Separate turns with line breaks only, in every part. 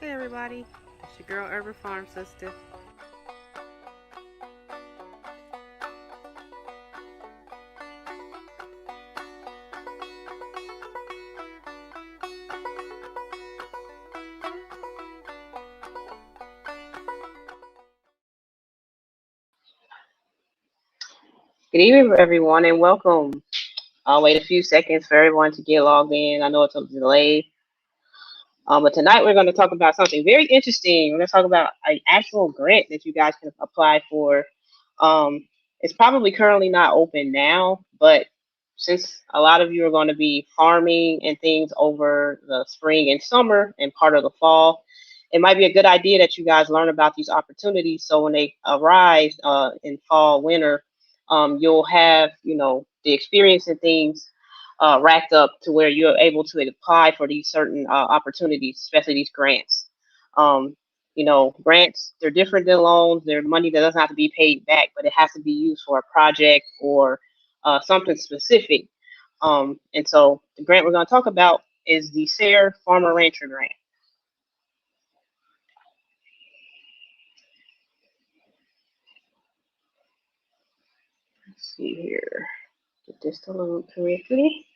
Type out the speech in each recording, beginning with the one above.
Hey everybody, it's your girl Urban Farm Sister.
Good evening, everyone, and welcome. I'll wait a few seconds for everyone to get logged in. I know it's a delay, but tonight we're going to talk about something very interesting. We're going to talk about an actual grant that you guys can apply for. It's probably currently not open now, but since a lot of you are going to be farming and things over the spring and summer and part of the fall, it might be a good idea that you guys learn about these opportunities so when they arise in fall, winter, you'll have, the experience and things racked up to where you're able to apply for these certain opportunities, especially these grants. Um, grants, they're different than loans. They're money that doesn't have to be paid back, but it has to be used for a project or something specific. And so the grant we're going to talk about is the SARE Farmer Rancher Grant. Let's see here. Get this to load correctly.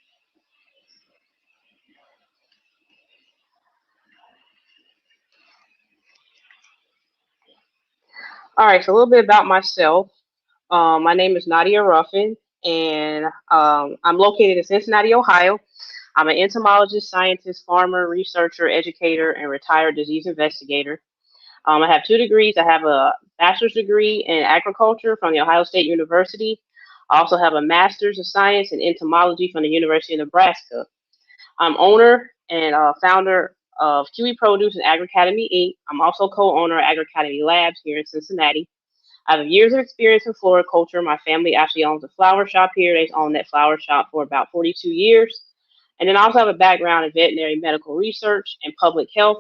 All right, so a little bit about myself. My name is Nadia Ruffin, and I'm located in Cincinnati, Ohio. I'm an entomologist, scientist, farmer, researcher, educator, and retired disease investigator. I have two degrees. I have a bachelor's degree in agriculture from the Ohio State University. I also have a master's of science in entomology from the University of Nebraska. I'm owner and founder of Kiwi Produce and Agricademy Inc. I'm also co-owner of Agricademy Labs here in Cincinnati. I have years of experience in floriculture. My family actually owns a flower shop here. They've owned that flower shop for about 42 years. And then I also have a background in veterinary medical research and public health.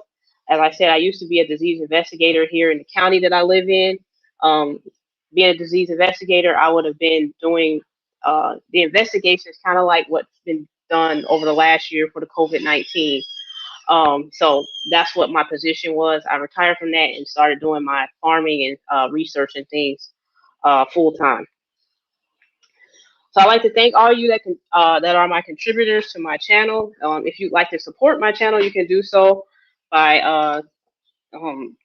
As I said, I used to be a disease investigator here in the county that I live in. Um, Being a disease investigator, I would have been doing the investigations, kind of like what's been done over the last year for the COVID-19. So that's what my position was. I retired from that and started doing my farming and research and things full time. So I'd like to thank all you that are my contributors to my channel. If you'd like to support my channel, you can do so by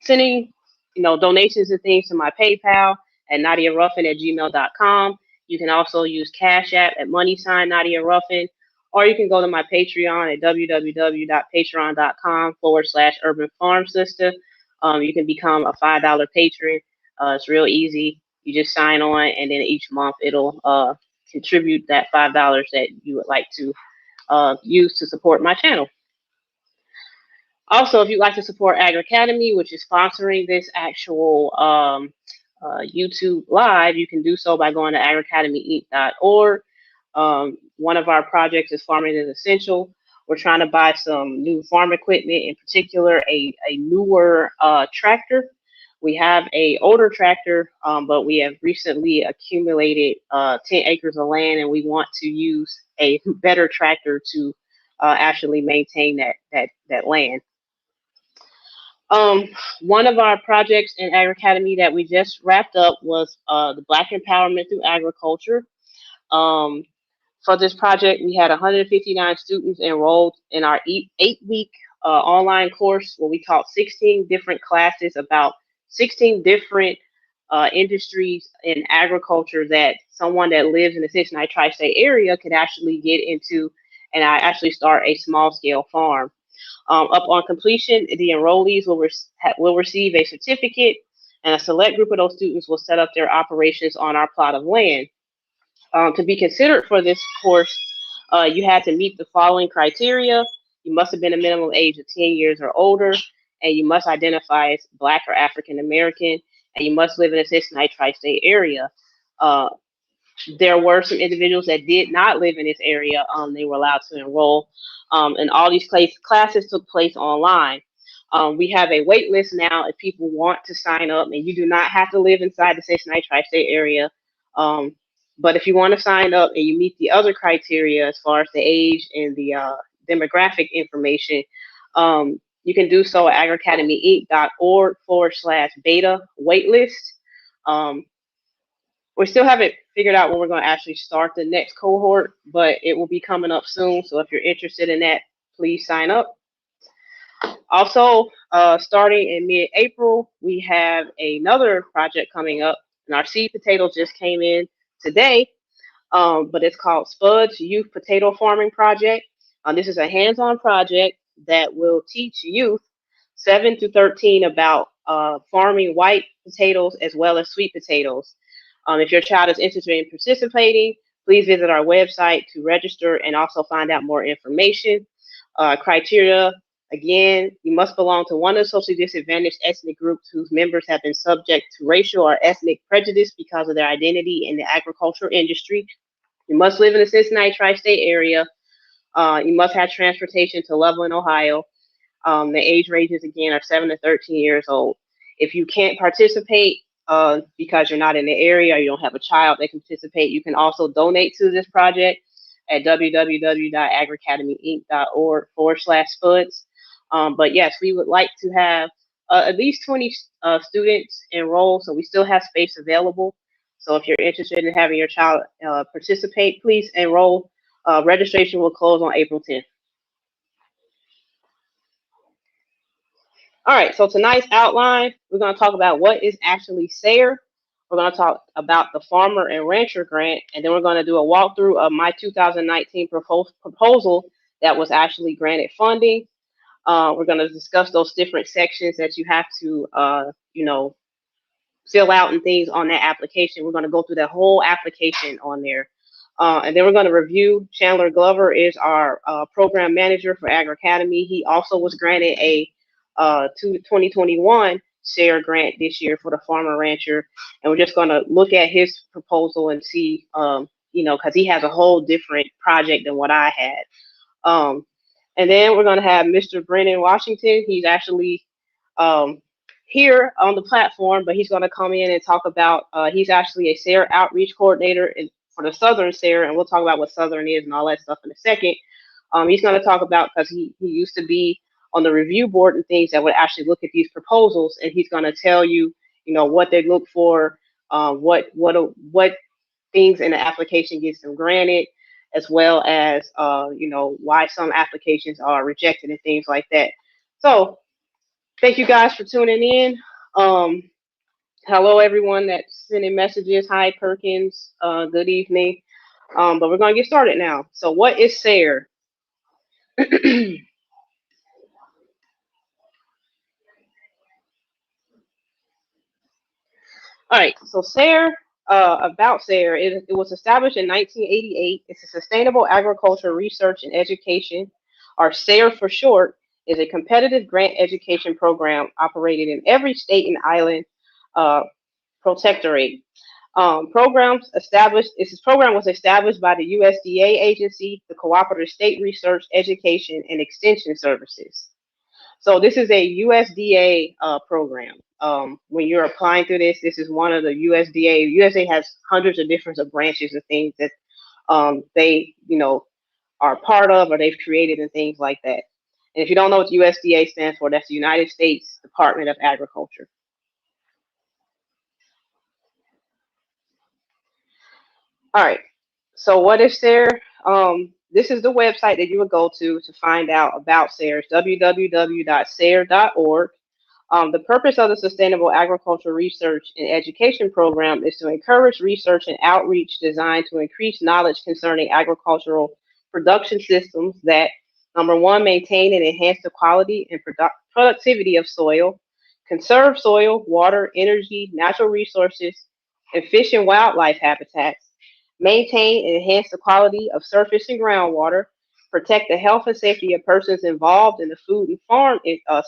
sending donations and things to my PayPal at nadiaruffin@gmail.com. You can also use Cash App at money sign Nadia Ruffin, or you can go to my Patreon at www.patreon.com/urban farm sister. You can become a $5 patron. It's real easy. You just sign on, and then each month it'll contribute that $5 that you would like to use to support my channel. Also, if you'd like to support Agricademy, which is sponsoring this actual YouTube live, you can do so by going to agricademyinc.org. One of our projects is Farming is Essential. We're trying to buy some new farm equipment, in particular a newer tractor. We have a older tractor, but we have recently accumulated 10 acres of land, and we want to use a better tractor to actually maintain that land. Um, One of our projects in Agricademy that we just wrapped up was the Black Empowerment through Agriculture. Um, for this project, we had 159 students enrolled in our 8-week online course where we taught 16 different classes about 16 different industries in agriculture that someone that lives in the Cincinnati tri-state area could actually get into and I actually start a small scale farm. Up on completion, the enrollees will receive a certificate, and a select group of those students will set up their operations on our plot of land. To be considered for this course, you had to meet the following criteria. You must have been a minimum age of 10 years or older, and you must identify as Black or African American, and you must live in the Cincinnati tri-state area. Uh, there were some individuals that did not live in this area. They were allowed to enroll, and all these classes took place online. We have a wait list now if people want to sign up, and you do not have to live inside the Cincinnati tri-state area. Um, but if you want to sign up and you meet the other criteria as far as the age and the demographic information, you can do so at agricademyinc.org/beta waitlist. Um, we still haven't figured out when we're going to actually start the next cohort, but it will be coming up soon. So if you're interested in that, please sign up. Also, starting in mid-April, we have another project coming up, and our seed potatoes just came in today, but it's called Spud's Youth Potato Farming Project. This is a hands-on project that will teach youth 7 to 13 about farming white potatoes as well as sweet potatoes. If your child is interested in participating, please visit our website to register and also find out more information. Criteria, again, you must belong to one of the socially disadvantaged ethnic groups whose members have been subject to racial or ethnic prejudice because of their identity in the agricultural industry. You must live in the Cincinnati tri-state area. You must have transportation to Loveland, Ohio. The age ranges, again, are 7 to 13 years old. If you can't participate because you're not in the area or you don't have a child that can participate, you can also donate to this project at www.agricademyinc.org/spuds. But yes, we would like to have at least 20 students enroll, so we still have space available. So if you're interested in having your child participate, please enroll. Registration will close on April 10th. All right, so tonight's outline, we're going to talk about what is actually SARE. We're going to talk about the Farmer and Rancher Grant, and then we're going to do a walkthrough of my 2019 proposal that was actually granted funding. We're going to discuss those different sections that you have to, fill out and things on that application. We're going to go through the whole application on there. And then we're going to review. Chandler Glover is our program manager for Agricademy. He also was granted a 2021 SARE grant this year for the farmer rancher. And we're just going to look at his proposal and see, because he has a whole different project than what I had. And then we're going to have Mr. Brennan Washington. He's actually here on the platform, but he's going to come in and talk about, he's actually a SARE outreach coordinator for the Southern SARE, and we'll talk about what Southern is and all that stuff in a second. He's going to talk about, because he used to be on the review board and things that would actually look at these proposals, and he's going to tell you, what they look for, what things in the application gets them granted, as well as, why some applications are rejected and things like that. So thank you guys for tuning in. Hello, everyone that's sending messages. Hi, Perkins. Good evening. But we're going to get started now. So what is SARE? All right, so SARE, about SARE, it was established in 1988. It's a Sustainable Agriculture Research and Education, or SARE for short, is a competitive grant education program operated in every state and island protectorate. This program was established by the USDA agency, the Cooperative State Research, Education, and Extension Services. So this is a USDA program. When you're applying through this, this is one of the USDA. USDA has hundreds of different branches of things that they, are part of or they've created and things like that. And if you don't know what USDA stands for, that's the United States Department of Agriculture. All right. So what is SARE? This is the website that you would go to find out about SARE. It's www.sare.org. The purpose of the Sustainable Agriculture Research and Education Program is to encourage research and outreach designed to increase knowledge concerning agricultural production systems that, number one, maintain and enhance the quality and productivity of soil, conserve soil, water, energy, natural resources, and fish and wildlife habitats, maintain and enhance the quality of surface and groundwater, protect the health and safety of persons involved in the food and farm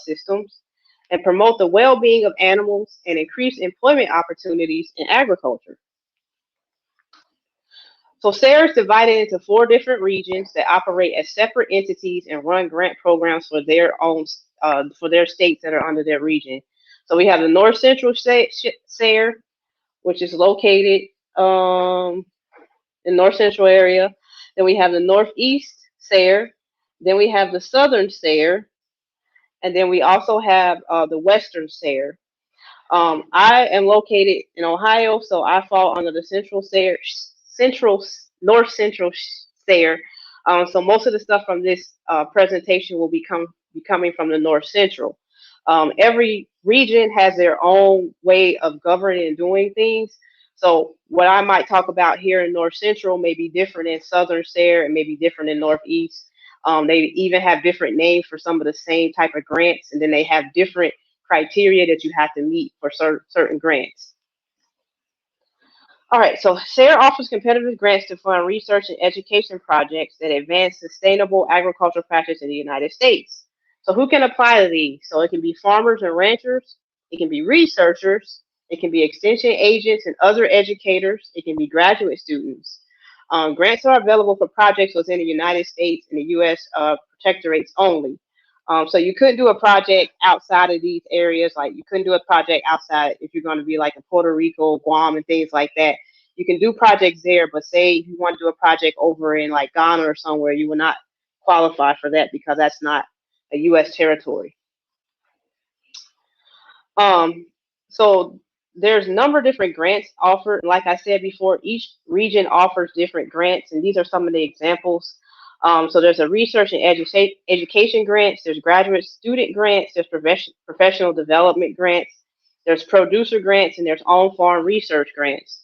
systems, and promote the well-being of animals and increase employment opportunities in agriculture. So SARE is divided into 4 different regions that operate as separate entities and run grant programs for their own for their states that are under their region. So we have the North Central SARE, which is located in North Central area. Then we have the Northeast SARE. Then we have the Southern SARE. And then we also have the Western SARE. I am located in Ohio, so I fall under the Central SARE, Central North Central SARE. So most of the stuff from this presentation will be coming from the North Central. Every region has their own way of governing and doing things. So what I might talk about here in North Central may be different in Southern SARE and may be different in Northeast. They even have different names for some of the same type of grants, and then they have different criteria that you have to meet for certain grants. All right, so SARE offers competitive grants to fund research and education projects that advance sustainable agricultural practice in the United States. So who can apply to these? So it can be farmers and ranchers, it can be researchers, it can be extension agents and other educators, it can be graduate students. Grants are available for projects within the United States and the U.S. Protectorates only. So you couldn't do a project outside of these areas. Like you couldn't do a project outside if you're going to be like in Puerto Rico, Guam, and things like that. You can do projects there, but say you want to do a project over in like Ghana or somewhere, you will not qualify for that because that's not a U.S. territory. So there's a number of different grants offered. Like I said before, each region offers different grants, and these are some of the examples. So there's a research and education grants, there's graduate student grants, there's professional development grants, there's producer grants, and there's on-farm research grants.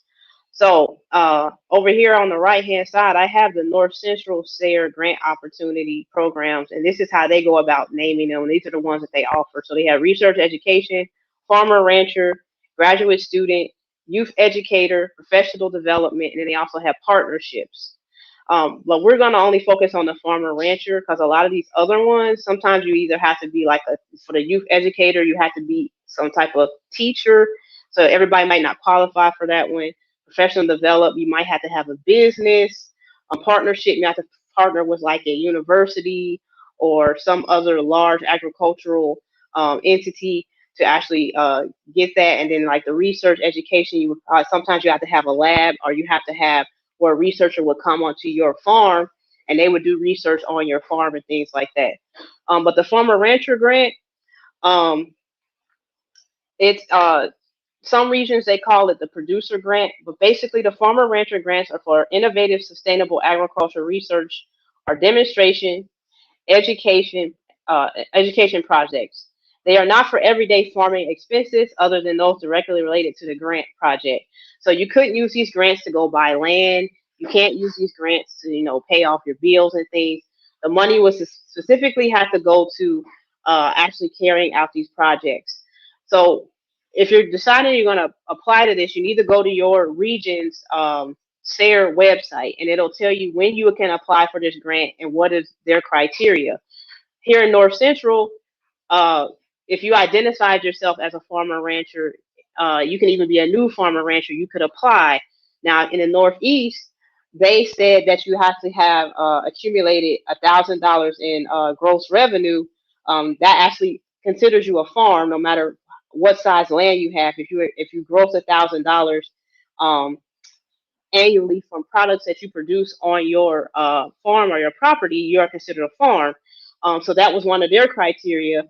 So over here on the right-hand side, I have the North Central SARE grant opportunity programs, and this is how they go about naming them. These are the ones that they offer. So they have research education, farmer rancher, graduate student, youth educator, professional development, and then they also have partnerships. But we're going to only focus on the farmer rancher because a lot of these other ones, sometimes you either have to be like for the youth educator, you have to be some type of teacher. So everybody might not qualify for that one. Professional develop, you might have to have a business. A partnership, you have to partner with like a university or some other large agricultural entity to actually get that. And then like the research education, you sometimes you have to have a lab or you have to have where a researcher would come onto your farm and they would do research on your farm and things like that. But the farmer rancher grant, it's some regions they call it the producer grant, but basically the farmer rancher grants are for innovative sustainable agriculture research or demonstration, education, education projects. They are not for everyday farming expenses other than those directly related to the grant project. So you couldn't use these grants to go buy land. You can't use these grants to, pay off your bills and things. The money was specifically have to go to actually carrying out these projects. So if you're deciding you're going to apply to this, you need to go to your region's SARE website, and it'll tell you when you can apply for this grant and what is their criteria. Here in North Central, if you identified yourself as a farmer rancher, you can even be a new farmer rancher, you could apply. Now, in the Northeast, they said that you have to have accumulated $1,000 in gross revenue. That actually considers you a farm, no matter what size land you have. If you gross $1,000 annually from products that you produce on your farm or your property, you are considered a farm. So that was one of their criteria.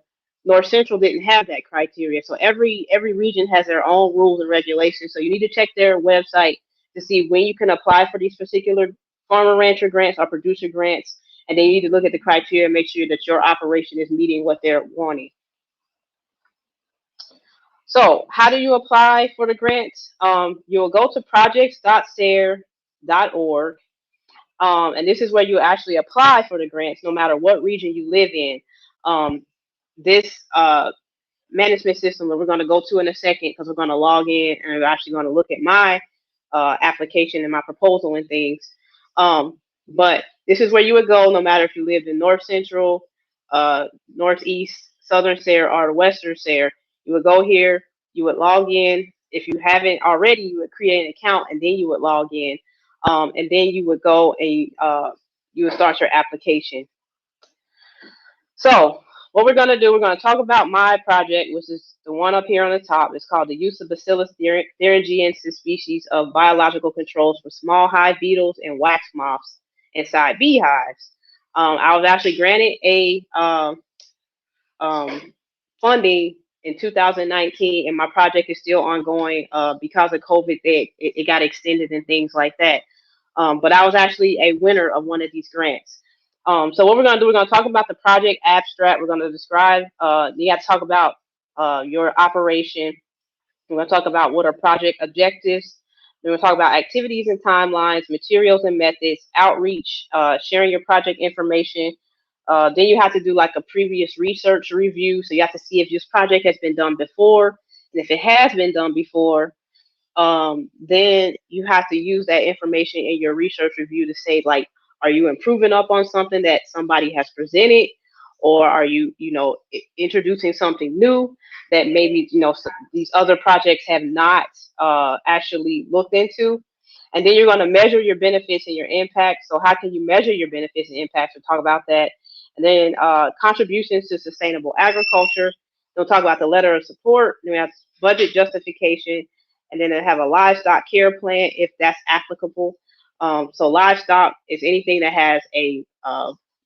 North Central didn't have that criteria. So every region has their own rules and regulations. So you need to check their website to see when you can apply for these particular farmer rancher grants or producer grants. And then you need to look at the criteria and make sure that your operation is meeting what they're wanting. So how do you apply for the grants? You'll go to projects.sare.org. And this is where you actually apply for the grants, no matter what region you live in. This management system that we're going to go to in a second, because we're going to log in and we're actually going to look at my application and my proposal and things. But this is where you would go, no matter if you lived in North Central, Northeast, Southern SARE, or Western SARE. You would go here, you would log in. If you haven't already, you would create an account and then you would log in. And then you would go and you would start your application. So what we're going to do, we're going to talk about my project, which is the one up here on the top. It's called the use of Bacillus thuringiensis species of biological controls for small hive beetles and wax moths inside beehives. I was actually granted a funding in 2019, and my project is still ongoing because of COVID. It got extended and things like that. But I was actually a winner of one of these grants. So what we're going to do, we're going to talk about the project abstract. We're going to describe, you have to talk about your operation. We're going to talk about what are project objectives. We're going to talk about activities and timelines, materials and methods, outreach, sharing your project information. Then you have to do like a previous research review. So you have to see if this project has been done before. And if it has been done before, then you have to use that information in your research review to say, like, are you improving up on something that somebody has presented, or are you, introducing something new that maybe, these other projects have not actually looked into. And then you're going to measure your benefits and your impact. So how can you measure your benefits and impacts? We'll talk about that. And then contributions to sustainable agriculture. We'll talk about the letter of support. Then we have budget justification, and then they have a livestock care plan if that's applicable. So livestock is anything that has a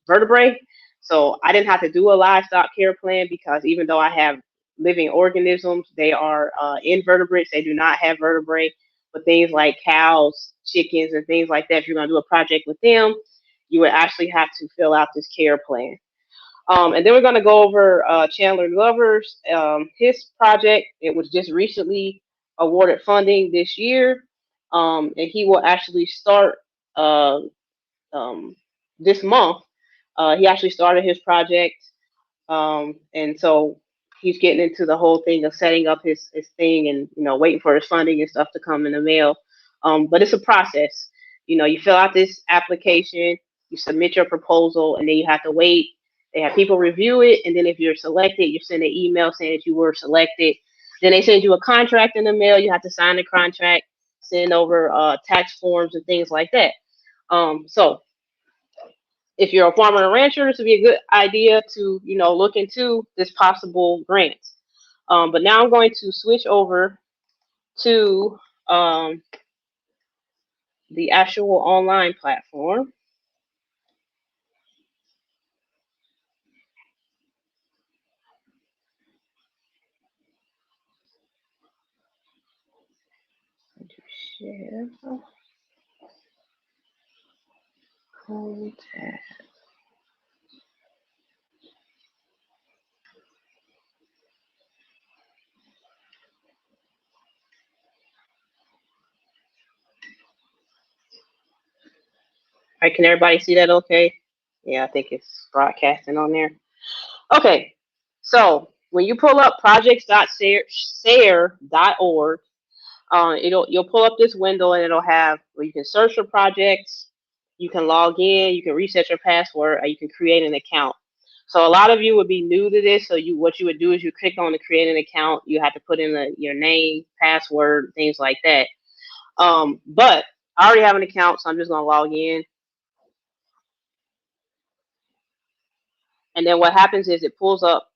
vertebrae. So I didn't have to do a livestock care plan because even though I have living organisms, they are invertebrates. They do not have vertebrae. But things like cows, chickens, and things like that, if you're going to do a project with them, you would actually have to fill out this care plan. And then we're going to go over Chandler Glover's his project. It was just recently awarded funding this year, and he will actually start this month. He actually started his project, and so he's getting into the whole thing of setting up his thing and waiting for his funding and stuff to come in the mail. But it's a process. You fill out this application, you submit your proposal, and then you have to wait. They have people review it, and then if you're selected, you send an email saying that you were selected. Then they send you a contract in the mail. You have to sign the contract, send over tax forms and things like that. So if you're a farmer and rancher, this would be a good idea to look into this possible grant. But now I'm going to switch over to the actual online platform. Share contact. All right, can everybody see that okay? Yeah, I think it's broadcasting on there. Okay, so when you pull up projects.sare.org, you'll pull up this window and it'll have where you can search for projects, you can log in, you can reset your password, or you can create an account. So a lot of you would be new to this. So what you would do is you click on the create an account. You have to put in your name, password, things like that. But I already have an account, so I'm just gonna log in. And then what happens is it pulls up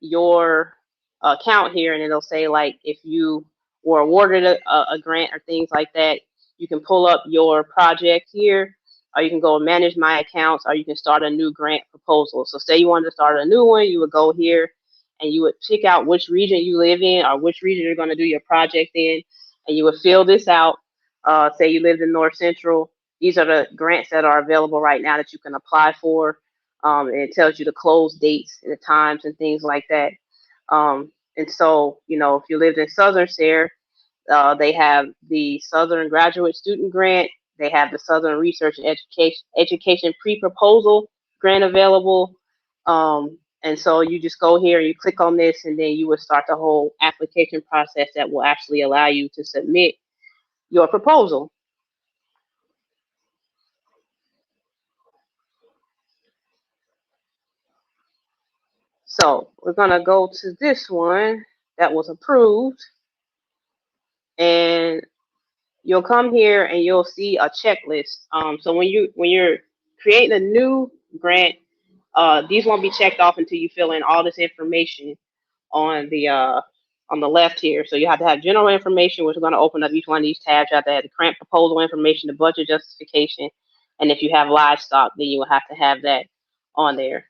your account here, and it'll say like if you were awarded a grant or things like that, you can pull up your project here, or you can go manage my accounts, or you can start a new grant proposal. So say you wanted to start a new one, you would go here and you would pick out which region you live in or which region you're going to do your project in, and you would fill this out. Say you lived in North Central, these are the grants that are available right now that you can apply for. And it tells you the close dates and the times and things like that. And so, if you lived in Southern SARE, they have the Southern Graduate Student Grant. They have the Southern Research and Education Pre-Proposal Grant available. And so you just go here and you click on this, and then you would start the whole application process that will actually allow you to submit your proposal. So we're going to go to this one that was approved, and you'll come here and you'll see a checklist. So when you're creating a new grant, these won't be checked off until you fill in all this information on the left here. So you have to have general information, which is going to open up each one of these tabs. You have to have the grant proposal information, the budget justification, and if you have livestock, then you will have to have that on there.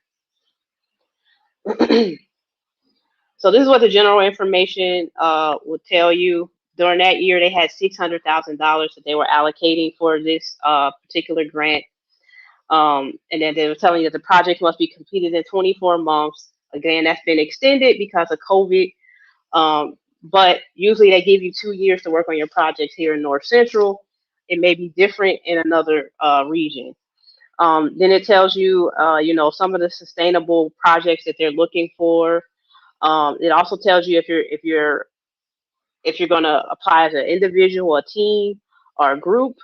So this is what the general information would tell you. During that year, they had $600,000 that they were allocating for this particular grant. And then they were telling you that the project must be completed in 24 months. Again, that's been extended because of COVID. But usually they give you 2 years to work on your projects here in North Central. It may be different in another region. Then it tells you, some of the sustainable projects that they're looking for. It also tells you if you're going to apply as an individual, a team, or a group.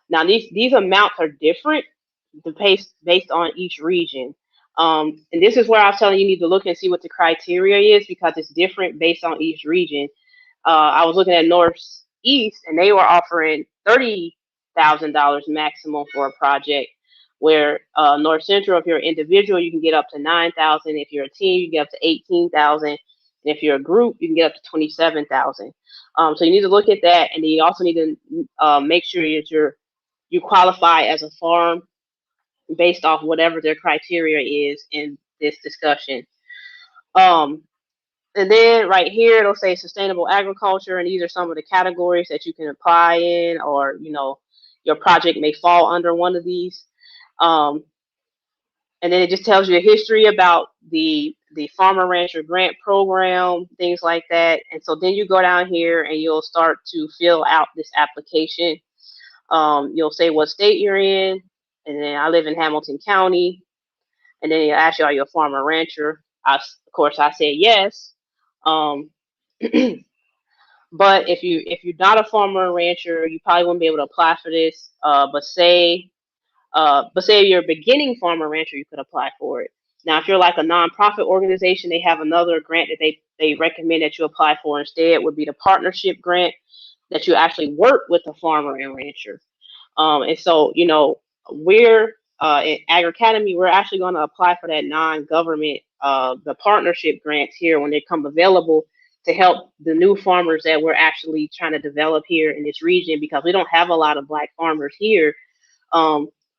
Now these amounts are different based on each region. And this is where I was telling you need to look and see what the criteria is because it's different based on each region. I was looking at Northeast, and they were offering $30,000 maximum for a project. Where North Central, if you're an individual, you can get up to 9,000. If you're a team, you can get up to 18,000. And if you're a group, you can get up to 27,000. So you need to look at that, and then you also need to make sure that you qualify as a farm based off whatever their criteria is in this discussion. Um, and then right here, it'll say sustainable agriculture, and these are some of the categories that you can apply in, or your project may fall under one of these. And then it just tells you a history about the Farmer Rancher Grant Program, things like that. And so then you go down here and you'll start to fill out this application. You'll say what state you're in, and then I live in Hamilton County. And then you ask you, are you a farmer rancher? Of course, I said yes. Um, but if you're not a farmer rancher, you probably won't be able to apply for this. But say you're a beginning farmer rancher, you could apply for it. Now, if you're like a nonprofit organization, they have another grant that they recommend that you apply for instead. Would be the partnership grant that you actually work with the farmer and rancher. And so, we're at Agricademy, we're actually going to apply for that non-government, the partnership grants here when they come available to help the new farmers that we're actually trying to develop here in this region because we don't have a lot of Black farmers here.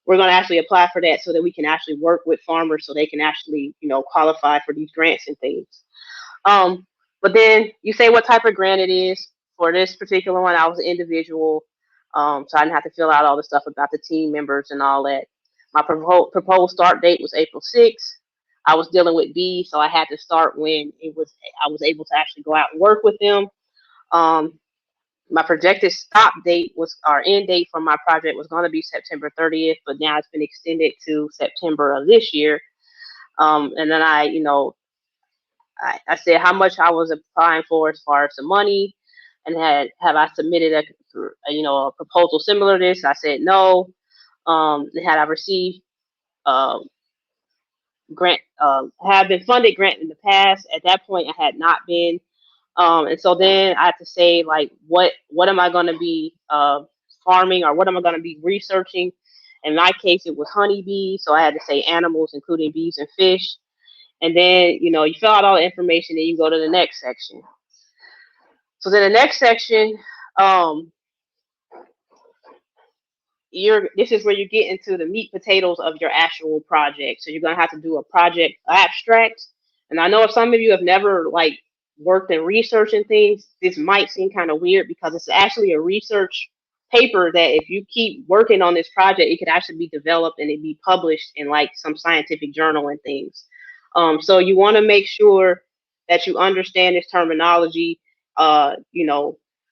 We're going to actually apply for that so that we can actually work with farmers so they can actually, qualify for these grants and things. But then you say what type of grant it is. For this particular one, I was an individual, so I didn't have to fill out all the stuff about the team members and all that. My proposed start date was April 6th. I was dealing with B, so I had to start when I was able to actually go out and work with them. My projected stop date our end date for my project was going to be September 30th, but now it's been extended to September of this year. And then I said how much I was applying for as far as the money, and have I submitted a proposal similar to this? I said no. And had I received grant, have been funded grant in the past? At that point, I had not been. And so then I had to say like what am I going to be farming, or what am I going to be researching? In my case, it was honeybees, so I had to say animals, including bees and fish. And then, you fill out all the information and you go to the next section. So then the next section, this is where you get into the meat potatoes of your actual project. So you're going to have to do a project abstract. And I know if some of you have never worked in research and things, this might seem kind of weird because it's actually a research paper that if you keep working on this project, it could actually be developed and it be published in some scientific journal and things. So you want to make sure that you understand this terminology.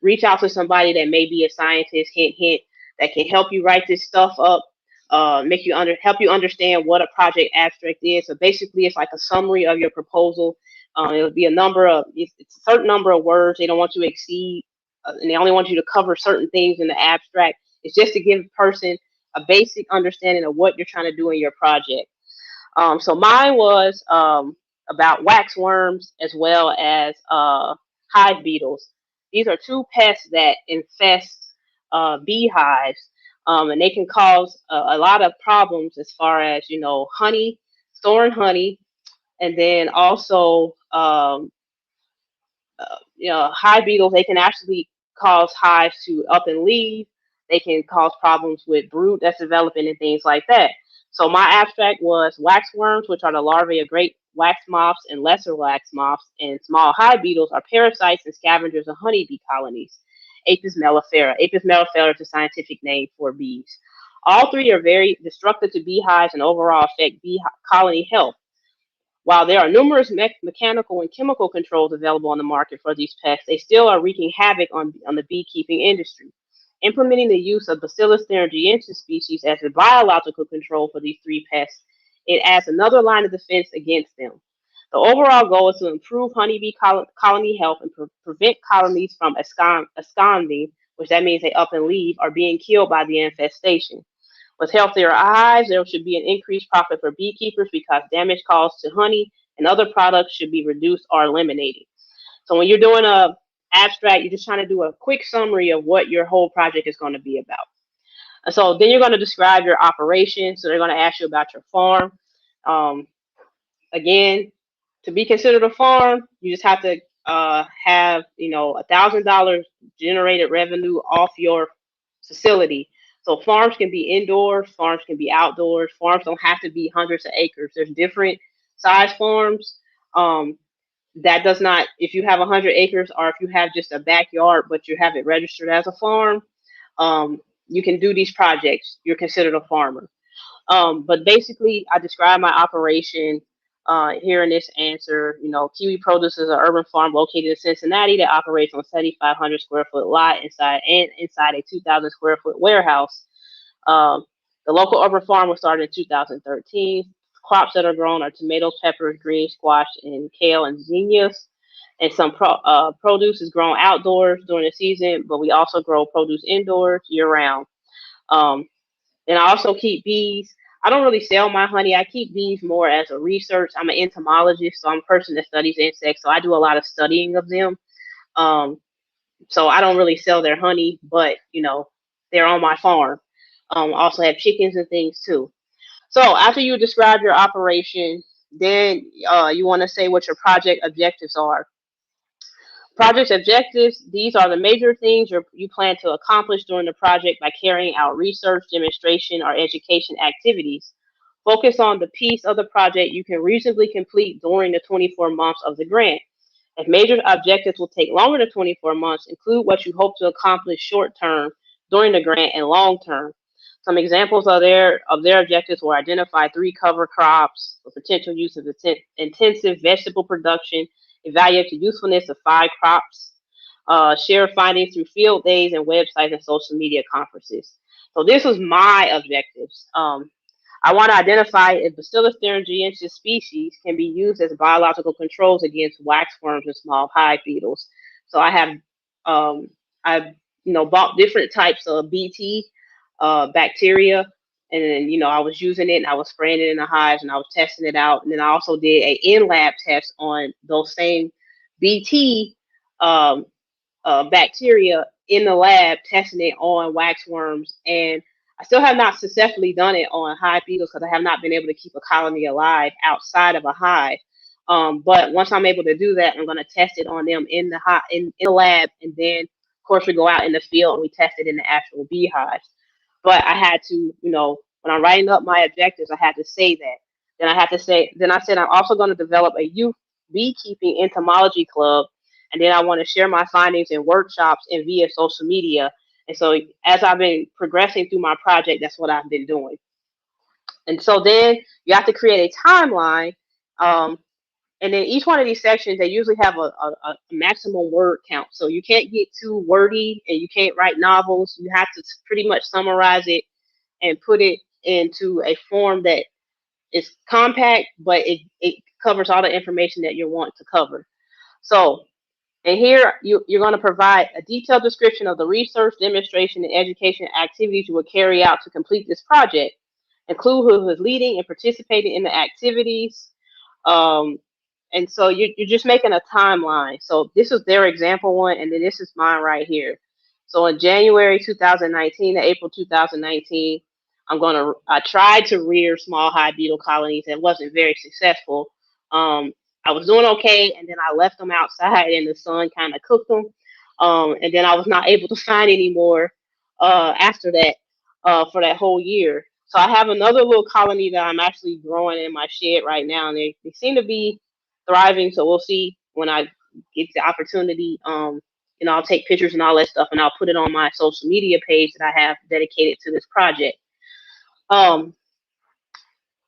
Reach out to somebody that may be a scientist, hint, hint, that can help you write this stuff up, help you understand what a project abstract is. So basically, it's like a summary of your proposal. It'll be it's a certain number of words. They don't want you to exceed, and they only want you to cover certain things in the abstract. It's just to give a person a basic understanding of what you're trying to do in your project. So mine was about waxworms as well as hive beetles. These are two pests that infest beehives, and they can cause a lot of problems as far as storing honey, and then also hive beetles. They can actually cause hives to up and leave. They can cause problems with brood that's developing and things like that. So my abstract was waxworms, which are the larvae of great wax moths, and lesser wax moths, and small hive beetles are parasites and scavengers of honeybee colonies. Apis mellifera. Apis mellifera is the scientific name for bees. All three are very destructive to beehives and overall affect bee colony health. While there are numerous mechanical and chemical controls available on the market for these pests, they still are wreaking havoc on the beekeeping industry. Implementing the use of Bacillus thuringiensis species as a biological control for these three pests, it adds another line of defense against them. The overall goal is to improve honeybee colony health and prevent colonies from absconding, which that means they up and leave, or being killed by the infestation. With healthier hives, there should be an increased profit for beekeepers because damage caused to honey and other products should be reduced or eliminated. So when you're doing a abstract, you're just trying to do a quick summary of what your whole project is going to be about. And so then you're going to describe your operation. So they're going to ask you about your farm. Um, Again, to be considered a farm, you just have to have $1,000 generated revenue off your facility. So farms can be indoors, farms can be outdoors. Farms don't have to be hundreds of acres. There's different size farms. That does not, if you have 100 acres or if you have just a backyard but you have it registered as a farm, you can do these projects. You're considered a farmer. But basically, I describe my operation here in this answer. Kiwi Produce is an urban farm located in Cincinnati that operates on a 7,500 square foot lot inside a 2,000 square foot warehouse. Um, the local urban farm was started in 2013. Crops that are grown are tomatoes, peppers, green squash, and kale and zinnias. And some produce is grown outdoors during the season, but we also grow produce indoors year round. Um, and I also keep bees. I don't really sell my honey. I keep bees more as a research. I'm an entomologist, so I'm a person that studies insects. So I do a lot of studying of them. Um, so I don't really sell their honey, but they're on my farm. I also have chickens and things too. So after you describe your operation, then you want to say what your project objectives are. Project objectives, these are the major things you plan to accomplish during the project by carrying out research, demonstration, or education activities. Focus on the piece of the project you can reasonably complete during the 24 months of the grant. If major objectives will take longer than 24 months, include what you hope to accomplish short term during the grant and long term. Some examples of their objectives were identify 3 cover crops, the potential use of intensive vegetable production, evaluate the usefulness of 5 crops, share findings through field days and websites and social media conferences. So this was my objectives. I want to identify if Bacillus thuringiensis species can be used as biological controls against waxworms and small hive beetles. So um, I bought different types of BT bacteria, and then I was using it and I was spraying it in the hives and I was testing it out, and then I also did a in lab test on those same BT um, bacteria in the lab, testing it on waxworms, and I still have not successfully done it on hive beetles because I have not been able to keep a colony alive outside of a hive. But once I'm able to do that, I'm going to test it on them in the lab, and then of course we go out in the field and we test it in the actual beehives. But I had to, when I'm writing up my objectives, I had to say that. Then I said I'm also going to develop a youth beekeeping entomology club, and then I want to share my findings in workshops and via social media. And so as I've been progressing through my project, that's what I've been doing. And so then you have to create a timeline. Um, and then each one of these sections, they usually have a maximum word count. So you can't get too wordy and you can't write novels. You have to pretty much summarize it and put it into a form that is compact, but it covers all the information that you want to cover. So, and here you're going to provide a detailed description of the research, demonstration, and education activities you will carry out to complete this project. Include who is leading and participating in the activities. Um, and so you're just making a timeline. So this is their example one, and then this is mine right here. So in January 2019 to April 2019, I tried to rear small hive beetle colonies and wasn't very successful. I was doing okay, and then I left them outside, and the sun kind of cooked them. And then I was not able to find any more after that for that whole year. So I have another little colony that I'm actually growing in my shed right now, and they seem to be thriving. So we'll see when I get the opportunity. I'll take pictures and all that stuff, and I'll put it on my social media page that I have dedicated to this project. Then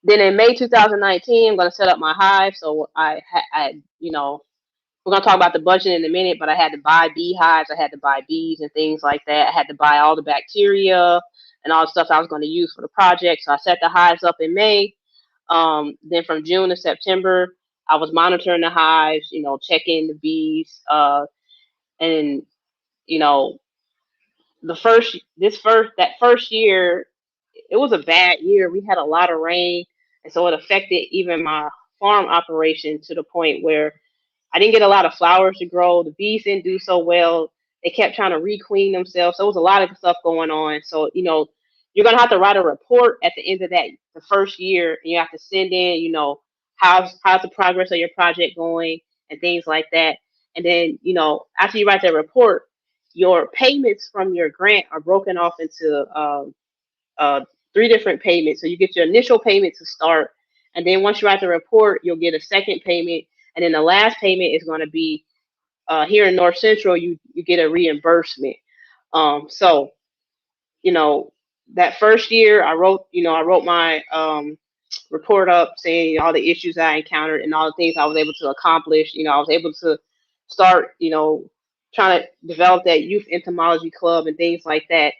in May 2019, I'm going to set up my hive. So we're going to talk about the budget in a minute, but I had to buy beehives. I had to buy bees and things like that. I had to buy all the bacteria and all the stuff I was going to use for the project. So I set the hives up in May. Then from June to September, I was monitoring the hives, checking the bees. And, you know, that first year, it was a bad year. We had a lot of rain. And so it affected even my farm operation to the point where I didn't get a lot of flowers to grow. The bees didn't do so well. They kept trying to requeen themselves. So it was a lot of stuff going on. So, you're going to have to write a report at the end of the first year. And you have to send in, how's the progress of your project going and things like that. And then, after you write that report, your payments from your grant are broken off into three different payments. So you get your initial payment to start. And then once you write the report, you'll get a second payment. And then the last payment is going to be here in North Central, you get a reimbursement. So, that first year I wrote my report up saying all the issues I encountered and all the things I was able to accomplish. I was able to start, trying to develop that youth entomology club and things like that.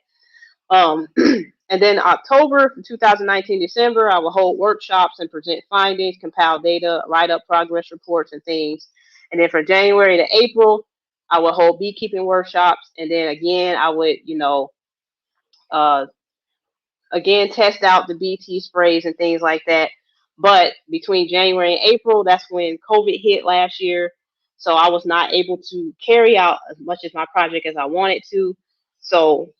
And then October from 2019, December, I will hold workshops and present findings, compile data, write up progress reports and things. And then from January to April, I will hold beekeeping workshops. And then again, I would, again, test out the BT sprays and things like that. But between January and April, that's when COVID hit last year. So I was not able to carry out as much as my project as I wanted to. So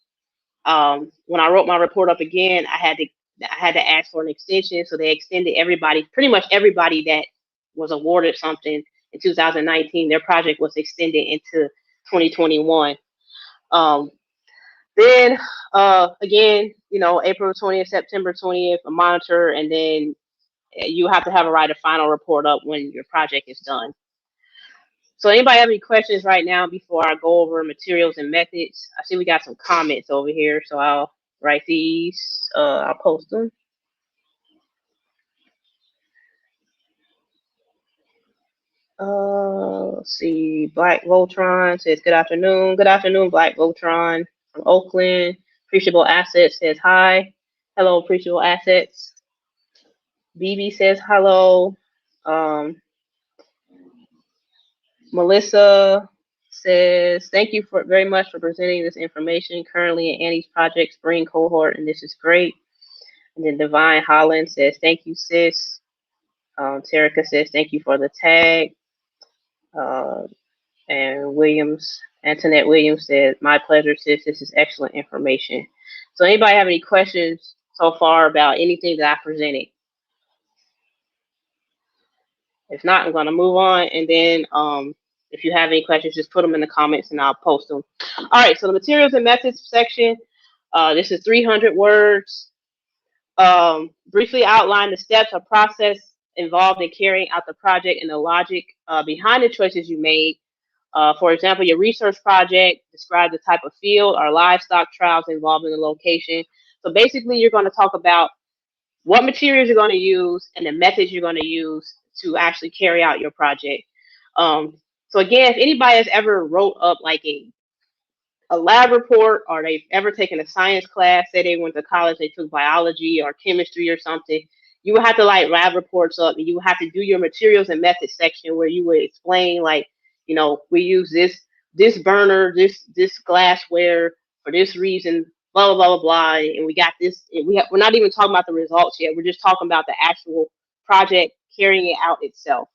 when I wrote my report up again, I had to ask for an extension. So they extended pretty much everybody that was awarded something in 2019. Their project was extended into 2021. Then again, April 20th, September 20th, a monitor, and then you have to write a final report up when your project is done. So anybody have any questions right now before I go over materials and methods? I see we got some comments over here, so I'll write these. I'll post them. Let's see. Black Voltron says, good afternoon. Good afternoon, Black Voltron from Oakland. Appreciable Assets says hi. Hello, Appreciable Assets. BB says hello. Melissa says, thank you very much for presenting this information. Currently in Annie's project spring cohort, and this is great. And then Divine Holland says, thank you, sis. Terica says, thank you for the tag. And Antoinette Williams says, my pleasure, sis. This is excellent information. So anybody have any questions so far about anything that I presented? If not, I'm going to move on. And then if you have any questions, just put them in the comments and I'll post them. All right, so the materials and methods section. This is 300 words. Briefly outline the steps or process involved in carrying out the project and the logic behind the choices you made. For example, your research project, describe the type of field or livestock trials involved in the location. So basically, you're going to talk about what materials you're going to use and the methods you're going to use to actually carry out your project. So again, if anybody has ever wrote up like a lab report, or they've ever taken a science class, say they went to college, they took biology or chemistry or something, you would have to like lab reports up, and you would have to do your materials and methods section where you would explain like, we use this burner, this glassware for this reason, blah blah blah blah blah, and we got this. We're not even talking about the results yet. We're just talking about the actual project carrying it out itself.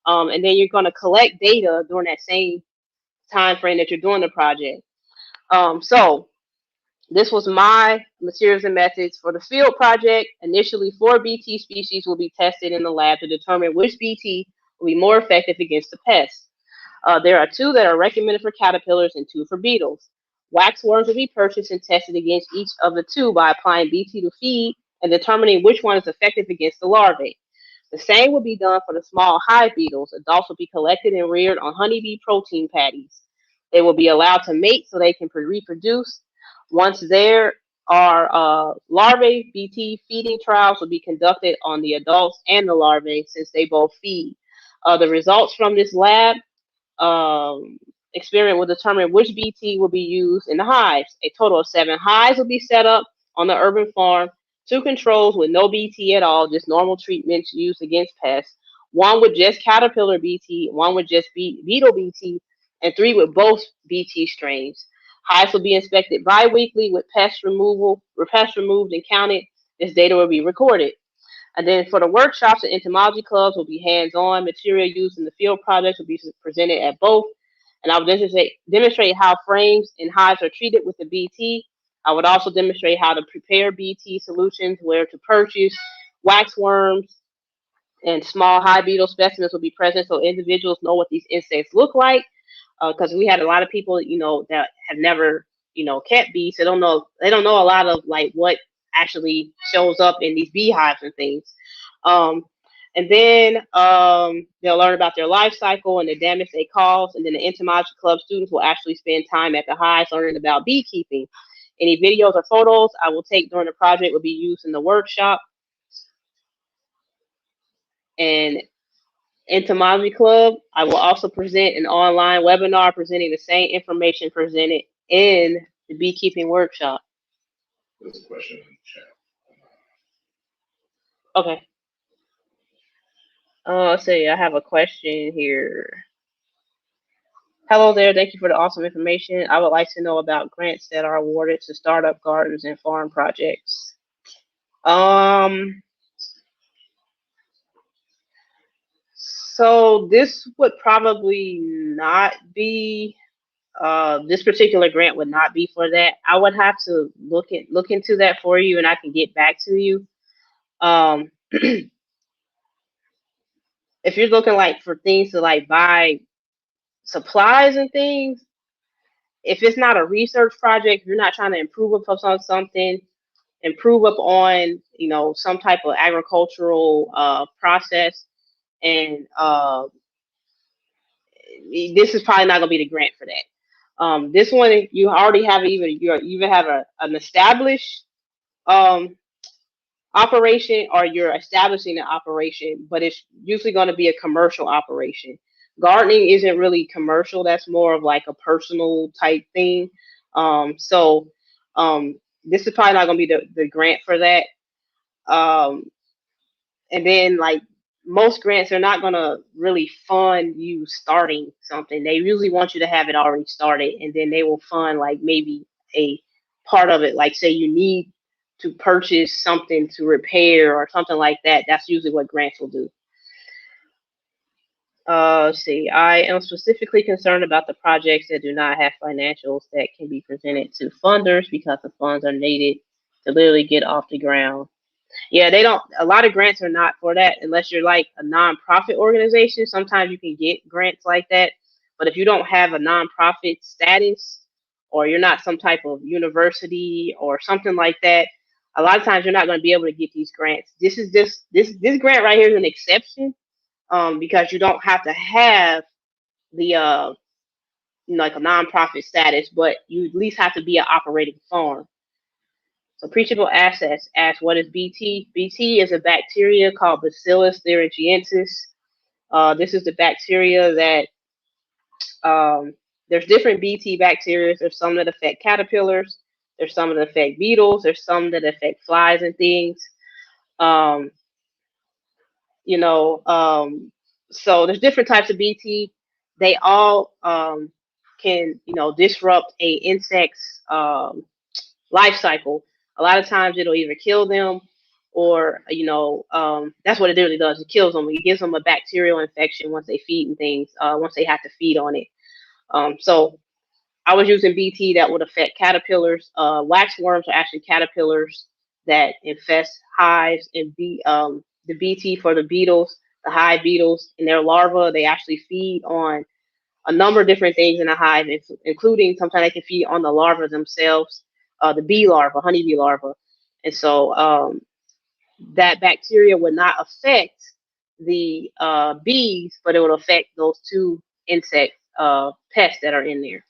And then you're going to collect data during that same time frame that you're doing the project. So this was my materials and methods for the field project. Initially, 4 BT species will be tested in the lab to determine which BT will be more effective against the pests. There are 2 that are recommended for caterpillars and 2 for beetles. Waxworms will be purchased and tested against each of the 2 by applying BT to feed and determining which one is effective against the larvae. The same would be done for the small hive beetles. Adults will be collected and reared on honeybee protein patties. They will be allowed to mate so they can reproduce. Once there are larvae, BT feeding trials will be conducted on the adults and the larvae since they both feed. The results from this lab um, experiment will determine which BT will be used in the hives. A total of 7 hives will be set up on the urban farm, 2 controls with no BT at all, just normal treatments used against pests, 1 with just caterpillar BT, 1 with just beetle BT, and 3 with both BT strains. Hives will be inspected bi-weekly with pest removed and counted. This data will be recorded. And then for the workshops, the entomology clubs will be hands-on. Material used in the field projects will be presented at both. And I would demonstrate how frames and hives are treated with the BT. I would also demonstrate how to prepare BT solutions, where to purchase, waxworms, and small hive beetle specimens will be present so individuals know what these insects look like. Because we had a lot of people, that have never, kept bees. They don't know a lot of like what actually shows up in these beehives and things. Um, and then they'll learn about their life cycle and the damage they cause. And then the entomology club students will actually spend time at the hives learning about beekeeping. Any videos or photos I will take during the project will be used in the workshop. And entomology club, I will also present an online webinar presenting the same information presented in the beekeeping workshop.
There's a question in the chat.
Okay. Let's see. I have a question here. Hello there. Thank you for the awesome information. I would like to know about grants that are awarded to startup gardens and farm projects. So this would probably not be this particular grant would not be for that. I would have to look into that for you, and I can get back to you. If you're looking like for things to like buy supplies and things, if it's not a research project, you're not trying to improve upon something, improve up on some type of agricultural process, and this is probably not gonna be the grant for that. This one you already have you even have an established operation, or you're establishing an operation, but it's usually going to be a commercial operation. Gardening isn't really commercial. That's more of like a personal type thing. So this is probably not going to be the grant for that. And then like most grants are not going to really fund you starting something. They usually want you to have it already started, and then they will fund like maybe a part of it. Like say you need to purchase something to repair or something like that. That's usually what grants will do. Let's see. I am specifically concerned about the projects that do not have financials that can be presented to funders because the funds are needed to literally get off the ground. Yeah, they don't. A lot of grants are not for that unless you're like a nonprofit organization. Sometimes you can get grants like that, but if you don't have a nonprofit status, or you're not some type of university or something like that, a lot of times you're not going to be able to get these grants. This grant right here is an exception, because you don't have to have the like a nonprofit status, but you at least have to be an operating farm. So Appreciable Assets asks, what is BT? BT is a bacteria called Bacillus thuringiensis. This is the bacteria that, there's different BT bacteria. There's some that affect caterpillars. There's some that affect beetles. There's some that affect flies and things. You know, so there's different types of BT. They all can, disrupt a insect's life cycle. A lot of times it'll either kill them, or that's what it really does. It kills them. It gives them a bacterial infection once they feed and things. Once they have to feed on it. So I was using BT that would affect caterpillars. Waxworms are actually caterpillars that infest hives, and the BT for the beetles, the hive beetles, and their larvae. They actually feed on a number of different things in a hive, including sometimes they can feed on the larvae themselves, the bee larva, honeybee larva. And so that bacteria would not affect the bees, but it would affect those two insect pests that are in there.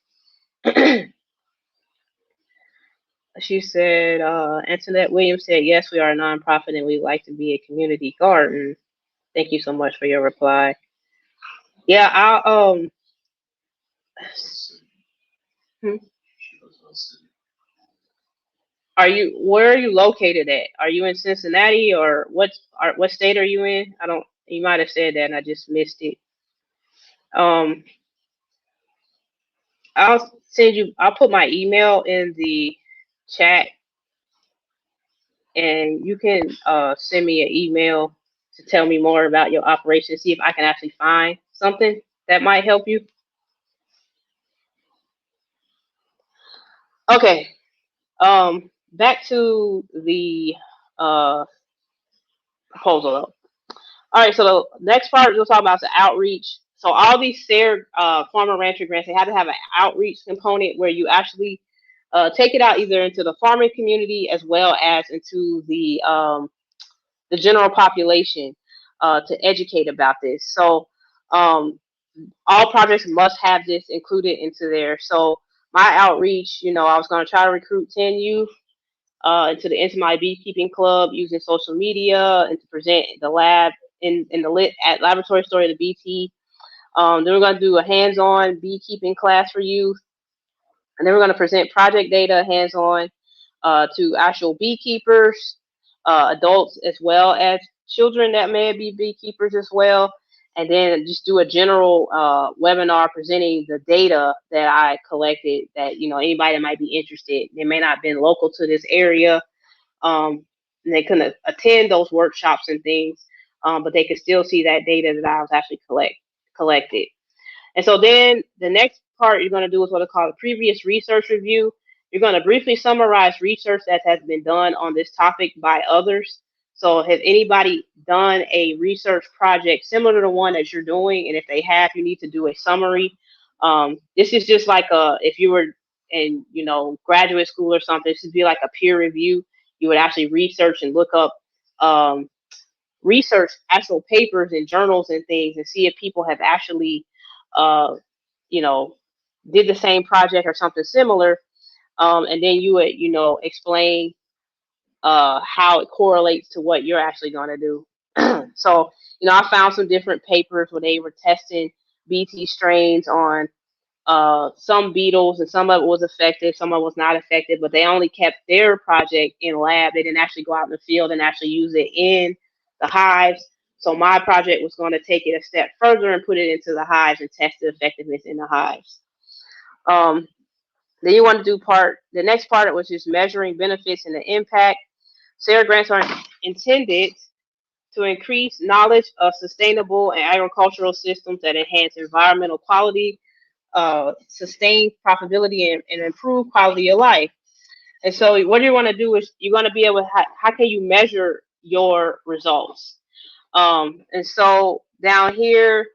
She said, Antoinette Williams said, yes, we are a nonprofit and we like to be a community garden. Thank you so much for your reply. Yeah, hmm, where are you located at? Are you in Cincinnati or what state are you in? I don't, you might have said that and I just missed it. Um, I'll put my email in the chat and you can send me an email to tell me more about your operation, see if I can actually find something that might help you. Okay. Back to the proposal though. All right, so the next part we'll talk about is the outreach. So all these SARE farmer rancher grants, they have to have an outreach component where you actually take it out either into the farming community as well as into the general population to educate about this. So um, all projects must have this included into there. So my outreach, I was going to try to recruit 10 youth into the Into My Beekeeping Club using social media and to present the lab in the lit at laboratory story of the BT. Then we're going to do a hands-on beekeeping class for youth, and then we're going to present project data hands-on to actual beekeepers, adults as well as children that may be beekeepers as well, and then just do a general webinar presenting the data that I collected that anybody that might be interested. They may not have been local to this area, and they couldn't attend those workshops and things, but they could still see that data that I was actually collected. And so then the next part you're going to do is what I call a previous research review. You're going to briefly summarize research that has been done on this topic by others. So has anybody done a research project similar to the one that you're doing? And if they have, you need to do a summary. This is just like if you were in, graduate school or something, this would be like a peer review. You would actually research and look up research actual papers and journals and things and see if people have actually uh, you know, did the same project or something similar, and then you would, explain how it correlates to what you're actually going to do. So, I found some different papers where they were testing BT strains on some beetles, and some of it was effective, some of it was not effective, but they only kept their project in lab. They didn't actually go out in the field and actually use it in the hives. So my project was going to take it a step further and put it into the hives and test the effectiveness in the hives. Then you want to do the next part was just measuring benefits and the impact. SARE grants are intended to increase knowledge of sustainable and agricultural systems that enhance environmental quality, sustain profitability, and improve quality of life. And so what you want to do is you're going to be able to, how can you measure your results? And so down here,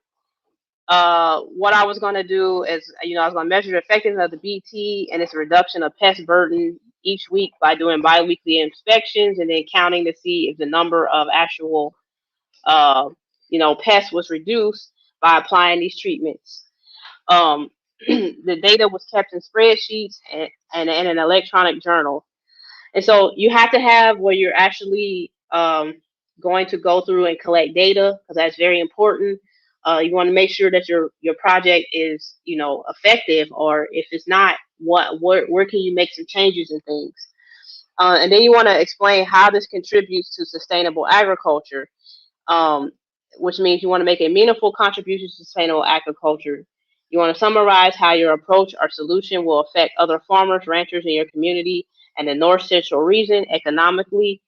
what I was going to do is, I was going to measure the effectiveness of the BT and its reduction of pest burden each week by doing biweekly inspections and then counting to see if the number of actual, pests was reduced by applying these treatments. The data was kept in spreadsheets and in an electronic journal. And so you have to have where you're actually going to go through and collect data, because that's very important. You want to make sure that your project is effective, or if it's not, where can you make some changes and things. And then you want to explain how this contributes to sustainable agriculture, which means you want to make a meaningful contribution to sustainable agriculture. You want to summarize how your approach or solution will affect other farmers, ranchers in your community and the North Central region economically,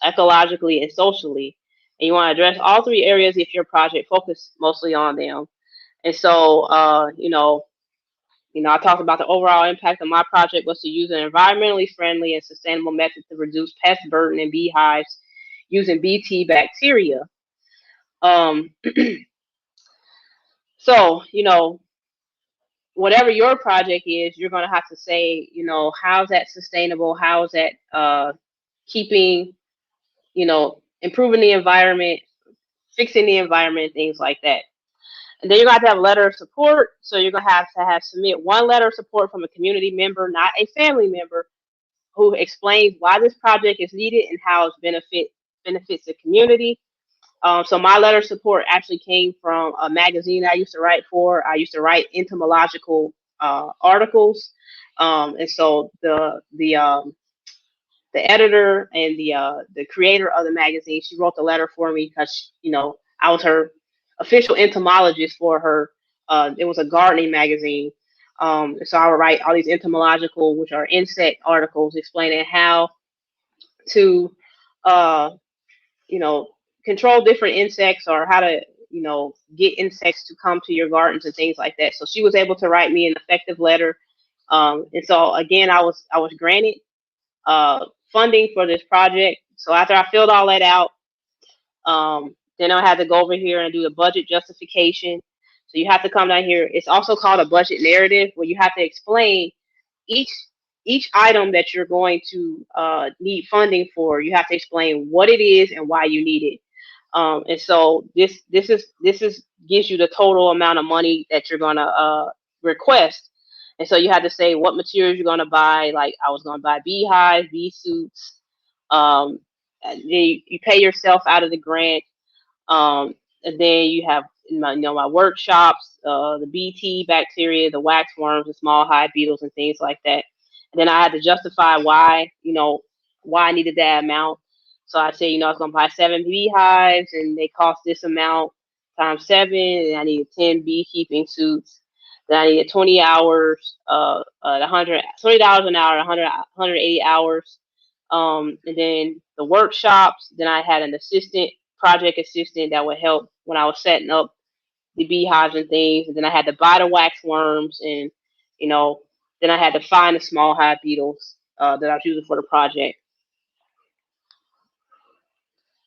ecologically, and socially. And you want to address all three areas if your project focus mostly on them. And so, I talked about the overall impact of my project was to use an environmentally friendly and sustainable method to reduce pest burden in beehives using Bt bacteria. So, whatever your project is, you're going to have to say, how's that sustainable? How is that keeping improving the environment, fixing the environment, things like that. And then you're going to have a letter of support. So you're going to have submit one letter of support from a community member, not a family member, who explains why this project is needed and how it benefits the community. So my letter of support actually came from a magazine I used to write for. I used to write entomological articles, and so the editor and the creator of the magazine, she wrote the letter for me because I was her official entomologist for her. It was a gardening magazine, so I would write all these entomological, which are insect articles, explaining how to uh, you know control different insects, or how to get insects to come to your gardens and things like that. So she was able to write me an effective letter, and so again, I was granted uh, funding for this project. So after I filled all that out, then I had to go over here and do the budget justification. So you have to come down here. It's also called a budget narrative, where you have to explain each each item that you're going to need funding for. You have to explain what it is and why you need it. And so this is gives you the total amount of money that you're gonna request. And so you have to say what materials you're gonna buy. Like I was gonna buy beehives, bee suits. And you pay yourself out of the grant. Um, and then you have my workshops, the BT bacteria, the waxworms, the small hive beetles, and things like that. And then I had to justify why I needed that amount. So I said, I was gonna buy 7 beehives, and they cost this amount times 7, and I needed 10 beekeeping suits. Then I needed 20 hours, at $120 an hour, 180 hours. And then the workshops. Then I had an project assistant that would help when I was setting up the beehives and things. And then I had to buy the wax worms, and you know, then I had to find the small hive beetles that I was using for the project.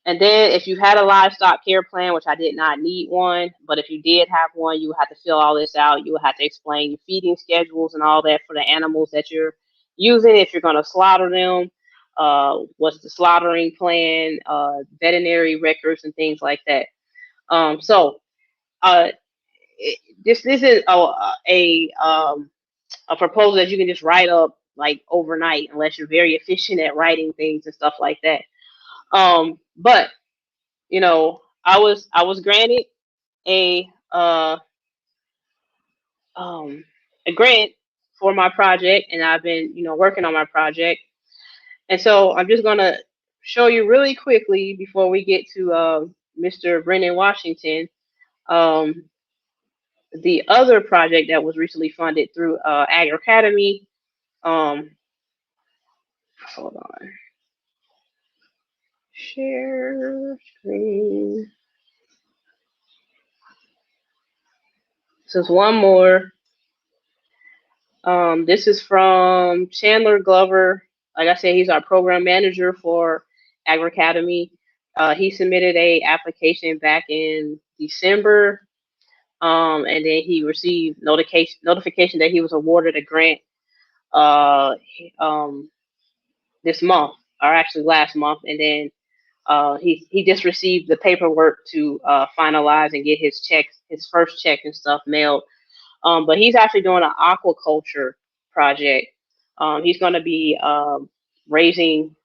And then if you had a livestock care plan, which I did not need one, but if you did have one, you would have to fill all this out. You would have to explain your feeding schedules and all that for the animals that you're using. If you're going to slaughter them, what's the slaughtering plan, veterinary records, and things like that. So uh, this isn't a proposal that you can just write up like overnight, unless you're very efficient at writing things and stuff like that. But I was granted a uh a grant for my project, and I've been working on my project. And so I'm just gonna show you really quickly before we get to Mr. Brennan Washington, um, the other project that was recently funded through Agricademy. Um, Hold on, share screen. So there's one more. This is from Chandler Glover. Like I said, he's our program manager for Agricademy. He submitted a application back in December, and then he received notification that he was awarded a grant uh, um, this month, or actually last month, and then he just received the paperwork to finalize and get his first check and stuff mailed. But he's actually doing an aquaculture project. He's going to be raising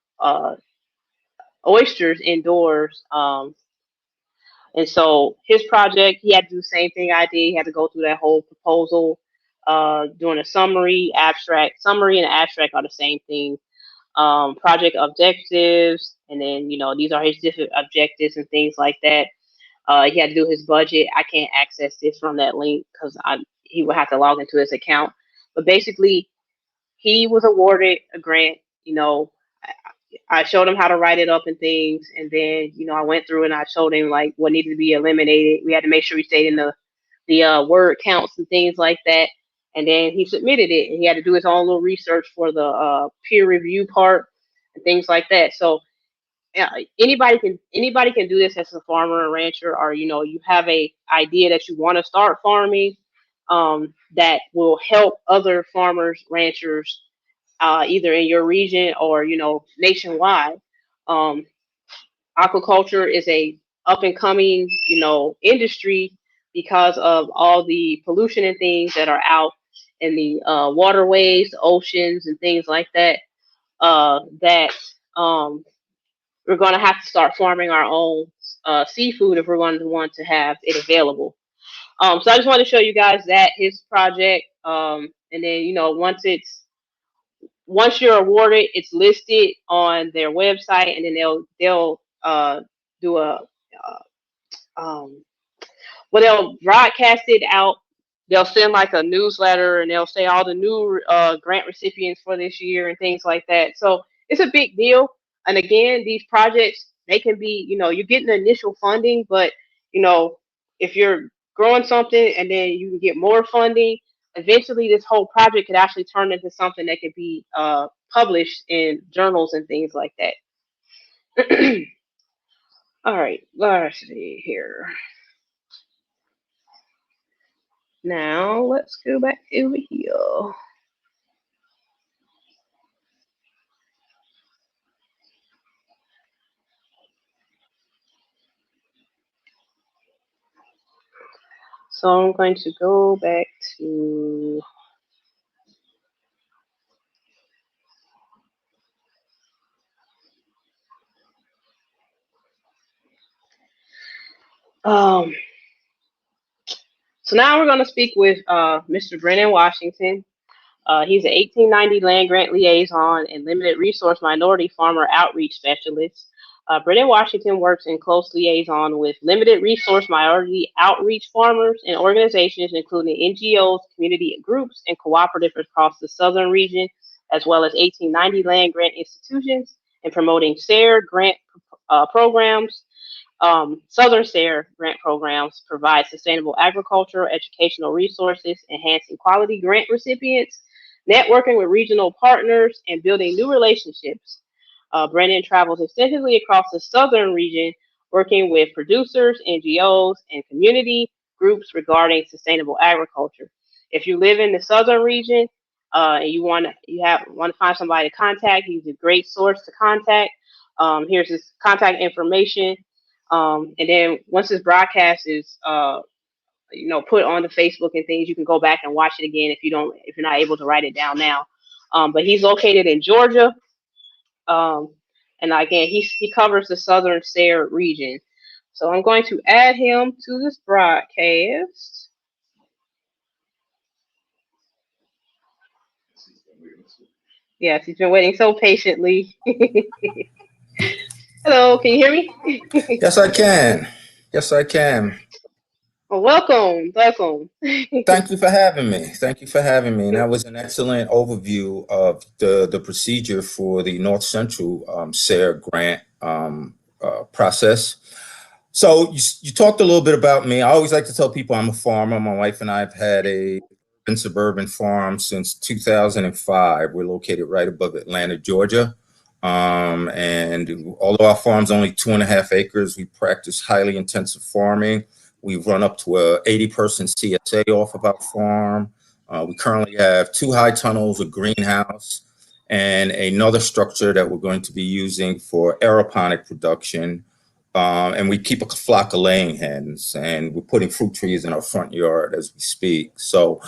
oysters indoors. And so his project, he had to do the same thing I did. He had to go through that whole proposal, doing a summary, abstract. Summary and abstract are the same thing. Project objectives, and then these are his different objectives and things like that. He had to do his budget. I can't access this from that link because he would have to log into his account. But basically, he was awarded a grant. I showed him how to write it up and things, and then I went through and I showed him like what needed to be eliminated. We had to make sure we stayed in the word counts and things like that. And then he submitted it, and he had to do his own little research for the peer review part and things like that. So yeah, anybody can do this as a farmer or rancher, or you have a idea that you want to start farming, that will help other farmers, ranchers, either in your region or nationwide. Um, aquaculture is a up and coming, industry because of all the pollution and things that are out in the waterways, oceans, and things like that. That we're going to have to start farming our own seafood if we're going to want to have it available. So I just wanted to show you guys that his project, and then once you're awarded, it's listed on their website, and then they'll do a um, well, they'll broadcast it out. They'll send like a newsletter, and they'll say all the new grant recipients for this year and things like that. So it's a big deal. And again, these projects, they can be, you're getting the initial funding, but you know, if you're growing something and then you can get more funding, eventually this whole project could actually turn into something that could be published in journals and things like that. All right, let's see here. Now let's go back over here. So I'm going to go back to so now we're going to speak with Mr. Brennan Washington. He's an 1890 land grant liaison and limited resource minority farmer outreach specialist. Brennan Washington works in close liaison with limited resource minority outreach farmers and organizations, including NGOs, community groups, and cooperatives across the southern region, as well as 1890 land grant institutions, and promoting SARE grant programs. Southern SARE grant programs provide sustainable agricultural educational resources, enhancing quality grant recipients, networking with regional partners, and building new relationships. Brennan travels extensively across the southern region, working with producers, NGOs, and community groups regarding sustainable agriculture. If you live in the southern region and you want to find somebody to contact, he's a great source to contact. Here's his contact information. And then once this broadcast is put on the Facebook and things, you can go back and watch it again if you're not able to write it down now. But he's located in Georgia. And again, he covers the southern SARE region. So I'm going to add him to this broadcast. Yes, he's been waiting so patiently. Hello, can you hear me?
Yes, I can. Yes, I can.
Well, welcome.
Thank you for having me. And that was an excellent overview of the procedure for the North Central SARE grant process. So you talked a little bit about me. I always like to tell people I'm a farmer. My wife and I have had a suburban farm since 2005. We're located right above Atlanta, Georgia. And although our farm's only 2.5 acres, we practice highly intensive farming. We've run up to a 80-person CSA off of our farm. We currently have 2 high tunnels, a greenhouse, and another structure that we're going to be using for aeroponic production. And we keep a flock of laying hens, and we're putting fruit trees in our front yard as we speak. So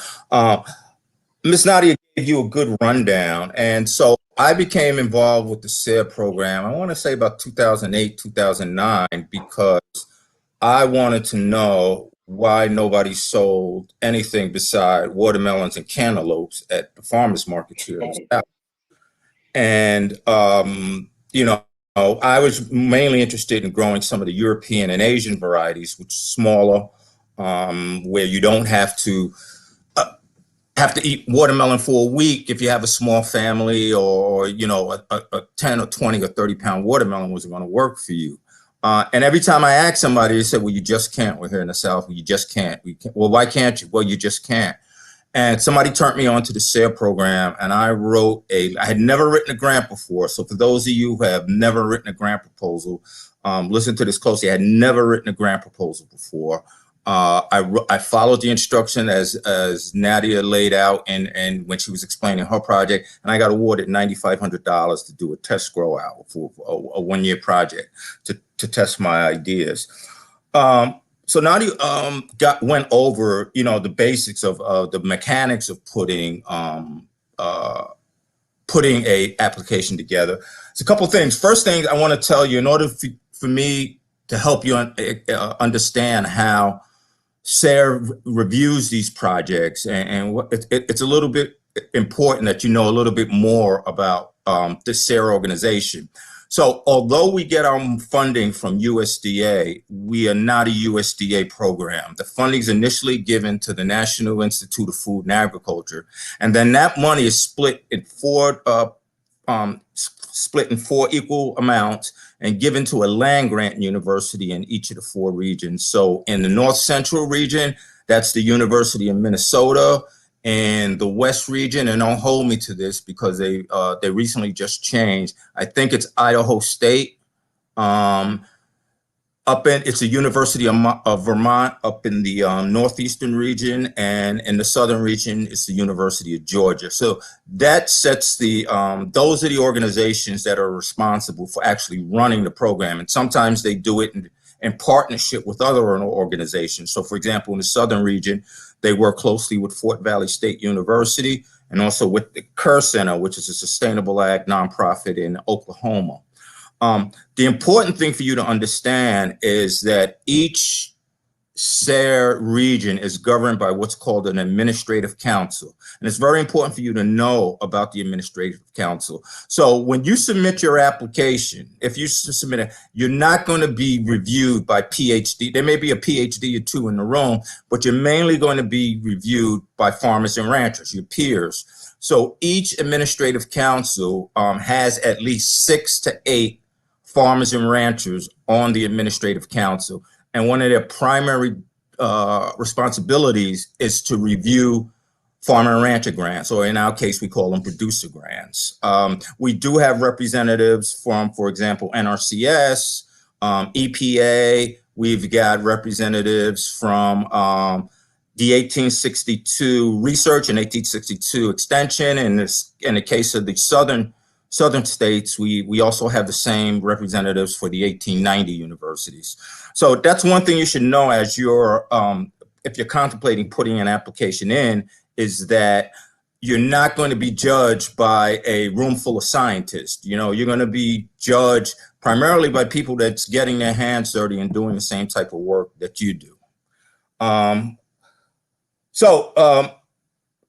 Ms. Nadia gave you a good rundown. And so I became involved with the SARE program, I want to say about 2008, 2009, because I wanted to know why nobody sold anything beside watermelons and cantaloupes at the farmers markets here in the South. And, I was mainly interested in growing some of the European and Asian varieties, which are smaller, where you don't have to eat watermelon for a week if you have a small family, or, a 10 or 20 or 30 pound watermelon wasn't going to work for you. And every time I asked somebody, they said, well, you just can't. We're here in the South. You just can't. Well, why can't you? Well, you just can't. And somebody turned me on to the SARE program, and I had never written a grant before. So for those of you who have never written a grant proposal, listen to this closely. I had never written a grant proposal before. I followed the instruction as Nadia laid out and when she was explaining her project, and I got awarded $9,500 to do a test grow out for a 1-year project to test my ideas. So Nadia went over, the basics of the mechanics of putting a application together. It's a couple of things. First thing I want to tell you, in order for me to help you understand how SARE reviews these projects, and it's a little bit important that you know a little bit more about the SARE organization. So although we get our funding from USDA, we are not a USDA program. The funding is initially given to the National Institute of Food and Agriculture, and then that money is split in four equal amounts and given to a land grant university in each of the 4 regions. So in the North Central region, that's the University of Minnesota. And the West region, and don't hold me to this because they recently just changed, I think it's Idaho State. It's the University of Vermont up in the northeastern region, and in the southern region, it's the University of Georgia. So that sets those are the organizations that are responsible for actually running the program. And sometimes they do it in partnership with other organizations. So for example, in the southern region, they work closely with Fort Valley State University and also with the Kerr Center, which is a sustainable ag nonprofit in Oklahoma. The important thing for you to understand is that each SARE region is governed by what's called an administrative council. And it's very important for you to know about the administrative council. So when you submit your application, if you submit it, you're not going to be reviewed by PhD. There may be a PhD or 2 in the room, but you're mainly going to be reviewed by farmers and ranchers, your peers. So each administrative council has at least 6 to 8 farmers and ranchers on the administrative council. And one of their primary responsibilities is to review farmer and rancher grants, or in our case, we call them producer grants. We do have representatives from, for example, NRCS, EPA. We've got representatives from the 1862 research and 1862 extension. And in the case of the southern states, we also have the same representatives for the 1890 universities. So that's one thing you should know as you're, if you're contemplating putting an application in, is that you're not going to be judged by a room full of scientists. You're going to be judged primarily by people that's getting their hands dirty and doing the same type of work that you do.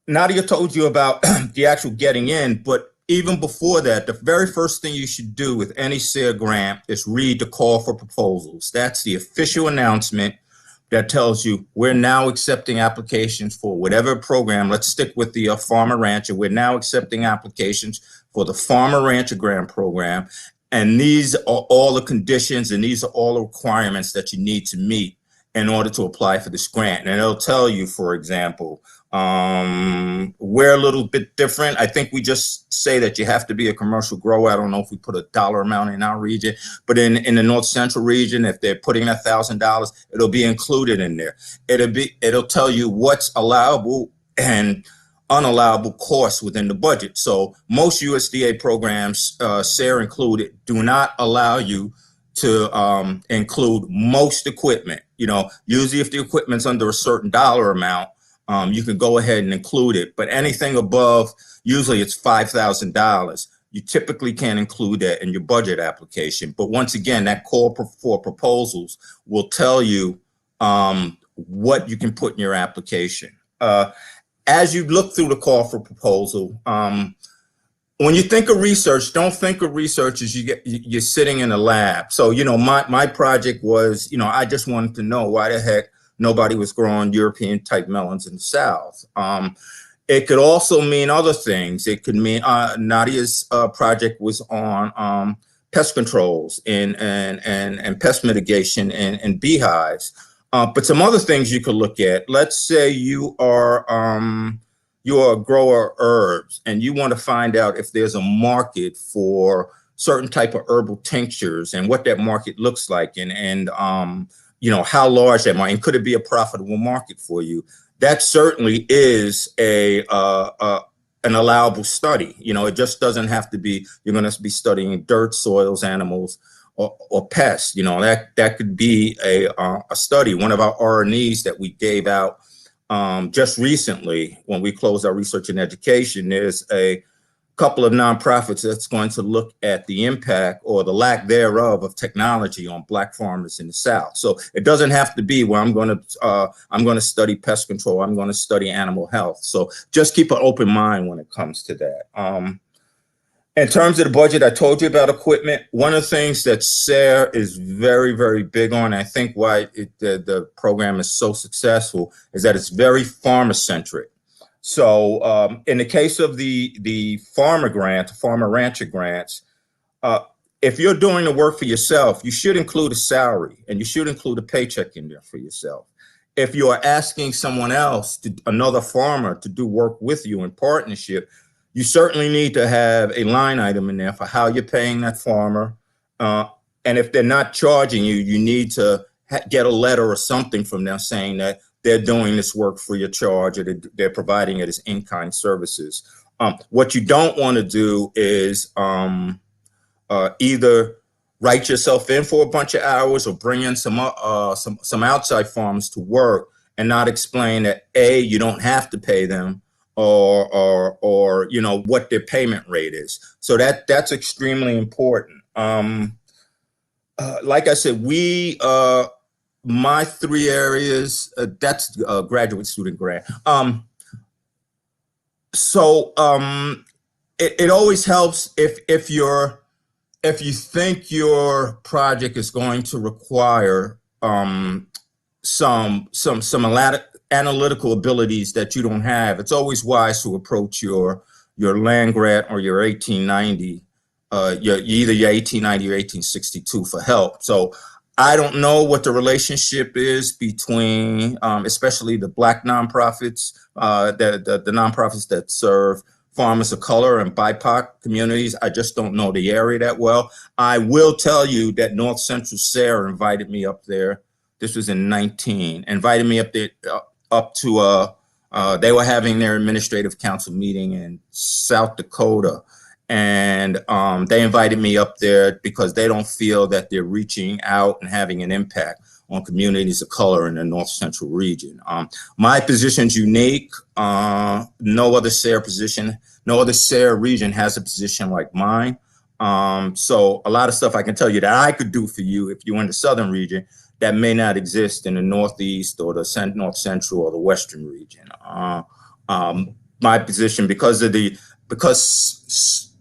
Nadia told you about the actual getting in, but even before that, the very first thing you should do with any SARE grant is read the call for proposals. That's the official announcement that tells you we're now accepting applications for whatever program. Let's stick with the Farmer Rancher. We're now accepting applications for the Farmer Rancher Grant Program. And these are all the conditions and these are all the requirements that you need to meet in order to apply for this grant. And it'll tell you, for example, we're a little bit different. I think we just say that you have to be a commercial grower. I don't know if we put a dollar amount in our region, but in the North Central region, if they're putting $1,000, it'll be included in there. It'll tell you what's allowable and unallowable costs within the budget. So most USDA programs, SARE included, do not allow you to include most equipment. Usually if the equipment's under a certain dollar amount, you can go ahead and include it, but anything above, usually it's $5,000. You typically can't include that in your budget application. But once again, that call for proposals will tell you what you can put in your application. As you look through the call for proposal, when you think of research, don't think of research as you're sitting in a lab. So, my project was, I just wanted to know why the heck nobody was growing European type melons in the South. It could also mean other things. It could mean Nadia's project was on pest controls and pest mitigation and beehives. But some other things you could look at. Let's say you are a grower of herbs and you want to find out if there's a market for certain type of herbal tinctures and what that market looks like, and how large that market, and could it be a profitable market for you? That certainly is an allowable study. It just doesn't have to be, you're going to be studying dirt, soils, animals, or pests. That could be a study. One of our R&Es that we gave out just recently when we closed our research and education, there's a couple of nonprofits that's going to look at the impact or the lack thereof of technology on Black farmers in the South. So it doesn't have to be where I'm going to study pest control. I'm going to study animal health. So just keep an open mind when it comes to that. In terms of the budget, I told you about equipment. One of the things that SARE is very, very big on, I think why the program is so successful, is that it's very farmer-centric. So in the case of the farmer grant, farmer rancher grants, if you're doing the work for yourself, you should include a salary and you should include a paycheck in there for yourself. If you are asking someone else, another farmer, to do work with you in partnership, you certainly need to have a line item in there for how you're paying that farmer. And if they're not charging you, you need to get a letter or something from them saying that they're doing this work free of charge, or they're providing it as in-kind services. What you don't want to do is either write yourself in for a bunch of hours or bring in some outside farmers to work and not explain that you don't have to pay them, or what their payment rate is. So that's extremely important. Like I said, my three areas, that's a graduate student grant. It always helps if you think your project is going to require some analytical abilities that you don't have. It's always wise to approach your land grant or your 1890, either your 1890 or 1862 for help. So I don't know what the relationship is between, especially the Black nonprofits, the nonprofits that serve farmers of color and BIPOC communities. I just don't know the area that well. I will tell you that North Central SARE invited me up there. This was in 19, invited me up there, they were having their administrative council meeting in South Dakota. And they invited me up there because they don't feel that they're reaching out and having an impact on communities of color in the North Central region. My position's unique. No other SARE region has a position like mine. So a lot of stuff I can tell you that I could do for you if you're in the Southern region that may not exist in the Northeast or the North Central or the Western region. My position, because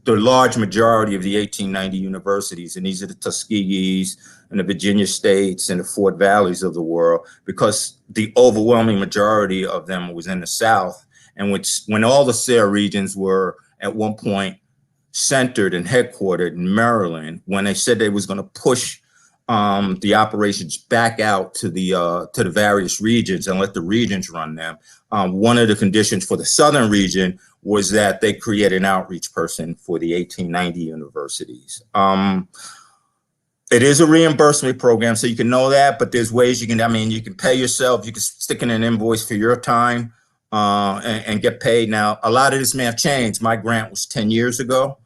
the large majority of the 1890 universities, and these are the Tuskegees and the Virginia States and the Fort Valleys of the world, because the overwhelming majority of them was in the South, and when all the SARE regions were at one point centered and headquartered in Maryland, when they said they was going to push the operations back out to the various regions and let the regions run them, one of the conditions for the Southern region was that they create an outreach person for the 1890 universities. It is a reimbursement program, so you can know that, but there's ways you can pay yourself, you can stick in an invoice for your time and get paid. Now, a lot of this may have changed. My grant was 10 years ago.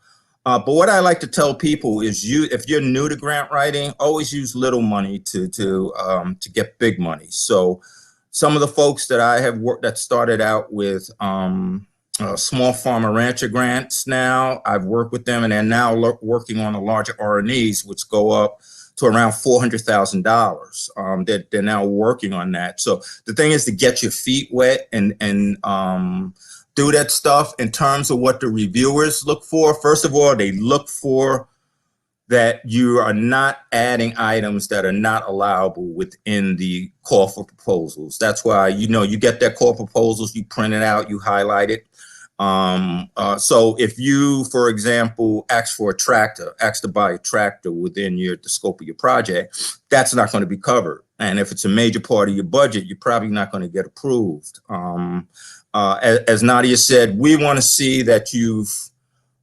But what I like to tell people is, if you're new to grant writing, always use little money to get big money. So some of the folks that I have worked that started out with small farmer rancher grants, now I've worked with them, and they're now working on the larger R&Es, which go up to around $400,000. They're now working on that. So the thing is to get your feet wet and do that stuff. In terms of what the reviewers look for, first of all, they look for that you are not adding items that are not allowable within the call for proposals. That's why, you get that call for proposals, you print it out, you highlight it. So if you, for example, ask to buy a tractor within the scope of your project, that's not going to be covered. And if it's a major part of your budget, you're probably not going to get approved. As Nadia said, we want to see that you've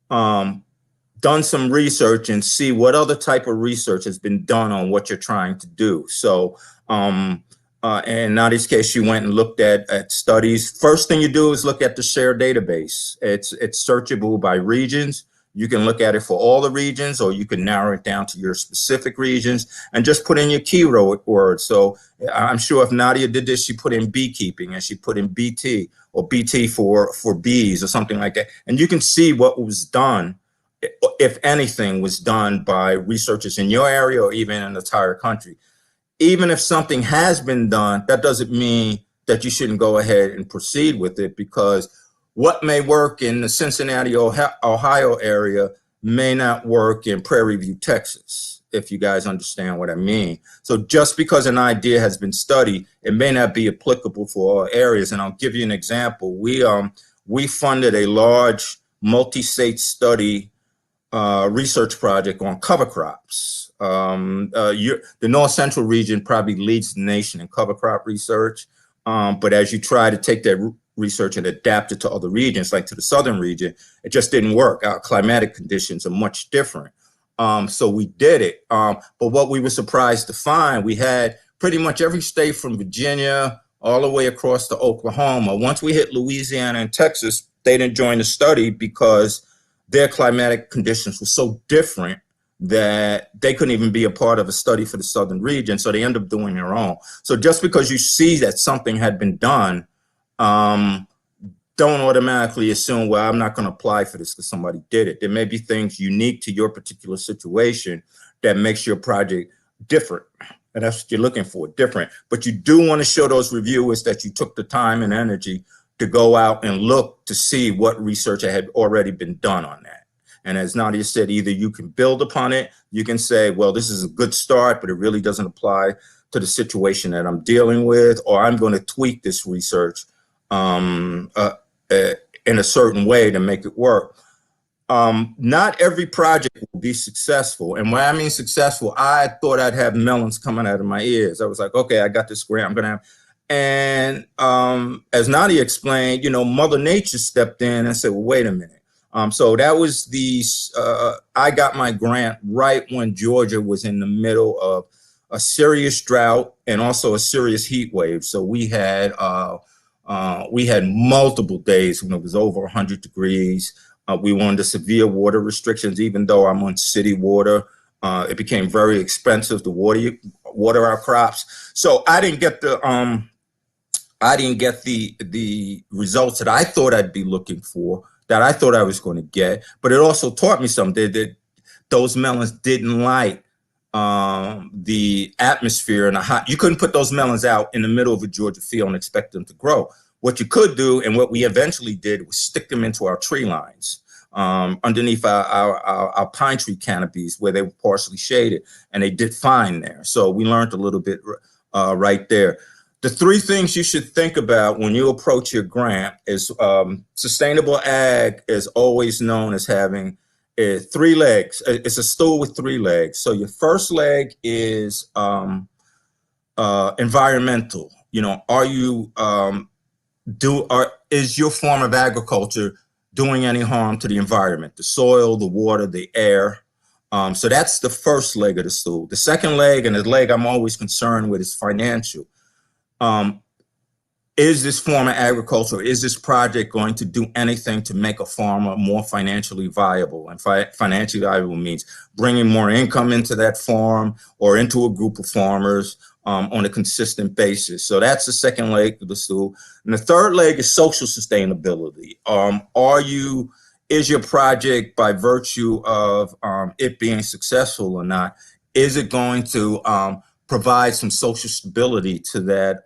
done some research and see what other type of research has been done on what you're trying to do. So In Nadia's case, she went and looked at studies. First thing you do is look at the SARE database. It's searchable by regions. You can look at it for all the regions, or you can narrow it down to your specific regions and just put in your keyword words. So I'm sure if Nadia did this, she put in beekeeping and she put in BT, or BT for bees or something like that. And you can see what was done, if anything was done by researchers in your area or even in the entire country. Even if something has been done, that doesn't mean that you shouldn't go ahead and proceed with it, because what may work in the Cincinnati, Ohio area may not work in Prairie View, Texas, if you guys understand what I mean. So just because an idea has been studied, it may not be applicable for all areas. And I'll give you an example. We funded a large multi-state study research project on cover crops. The North Central region probably leads the nation in cover crop research. But as you try to take that research and adapt it to other regions, like to the Southern region, it just didn't work. Our climatic conditions are much different. So we did it. But what we were surprised to find, we had pretty much every state from Virginia all the way across to Oklahoma. Once we hit Louisiana and Texas, they didn't join the study because their climatic conditions were so different that they couldn't even be a part of a study for the Southern region. So they ended up doing their own. So just because you see that something had been done, don't automatically assume, well, I'm not going to apply for this because somebody did it. There may be things unique to your particular situation that makes your project different. And that's what you're looking for, different. But you do want to show those reviewers that you took the time and energy to go out and look to see what research had already been done on that. And as Nadia said, either you can build upon it, you can say, well, this is a good start, but it really doesn't apply to the situation that I'm dealing with, or I'm going to tweak this research in a certain way to make it work. Not every project will be successful. And when I mean successful, I thought I'd have melons coming out of my ears. I was like, okay, I got this grant, I'm going to have. And as Nadia explained, Mother Nature stepped in and said, well, wait a minute. So that was I got my grant right when Georgia was in the middle of a serious drought and also a serious heat wave. So we had multiple days when it was over 100 degrees. We were under severe water restrictions, even though I'm on city water. It became very expensive to water our crops. So I didn't get the results that I thought I'd be looking for, that I thought I was going to get. But it also taught me something, that those melons didn't like the atmosphere and the hot. You couldn't put those melons out in the middle of a Georgia field and expect them to grow. What you could do, and what we eventually did, was stick them into our tree lines, underneath our pine tree canopies where they were partially shaded, and they did fine there. So we learned a little bit right there. The three things you should think about when you approach your grant is sustainable ag is always known as having three legs. It's a stool with three legs. So your first leg is environmental. Are you is your form of agriculture doing any harm to the environment, the soil, the water, the air? So that's the first leg of the stool. The second leg, and the leg I'm always concerned with, is financial. Is this form of agriculture, is this project going to do anything to make a farmer more financially viable? And financially viable means bringing more income into that farm or into a group of farmers on a consistent basis. So that's the second leg of the stool. And the third leg is social sustainability. Is your project, by virtue of it being successful or not, is it going to provide some social stability to that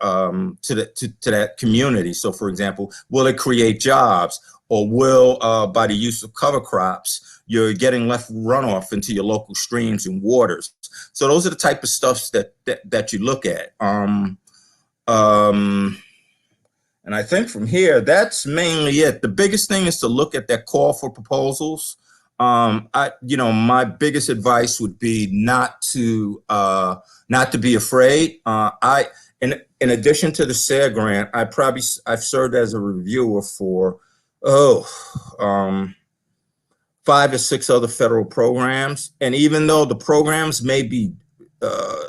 to that community? So, for example, will it create jobs, or will by the use of cover crops, you're getting less runoff into your local streams and waters? So those are the type of stuff that you look at. And I think from here, that's mainly it. The biggest thing is to look at that call for proposals. My biggest advice would be not to be afraid. In addition to the SARE grant, I've served as a reviewer for 5 or 6 other federal programs. And even though the programs may be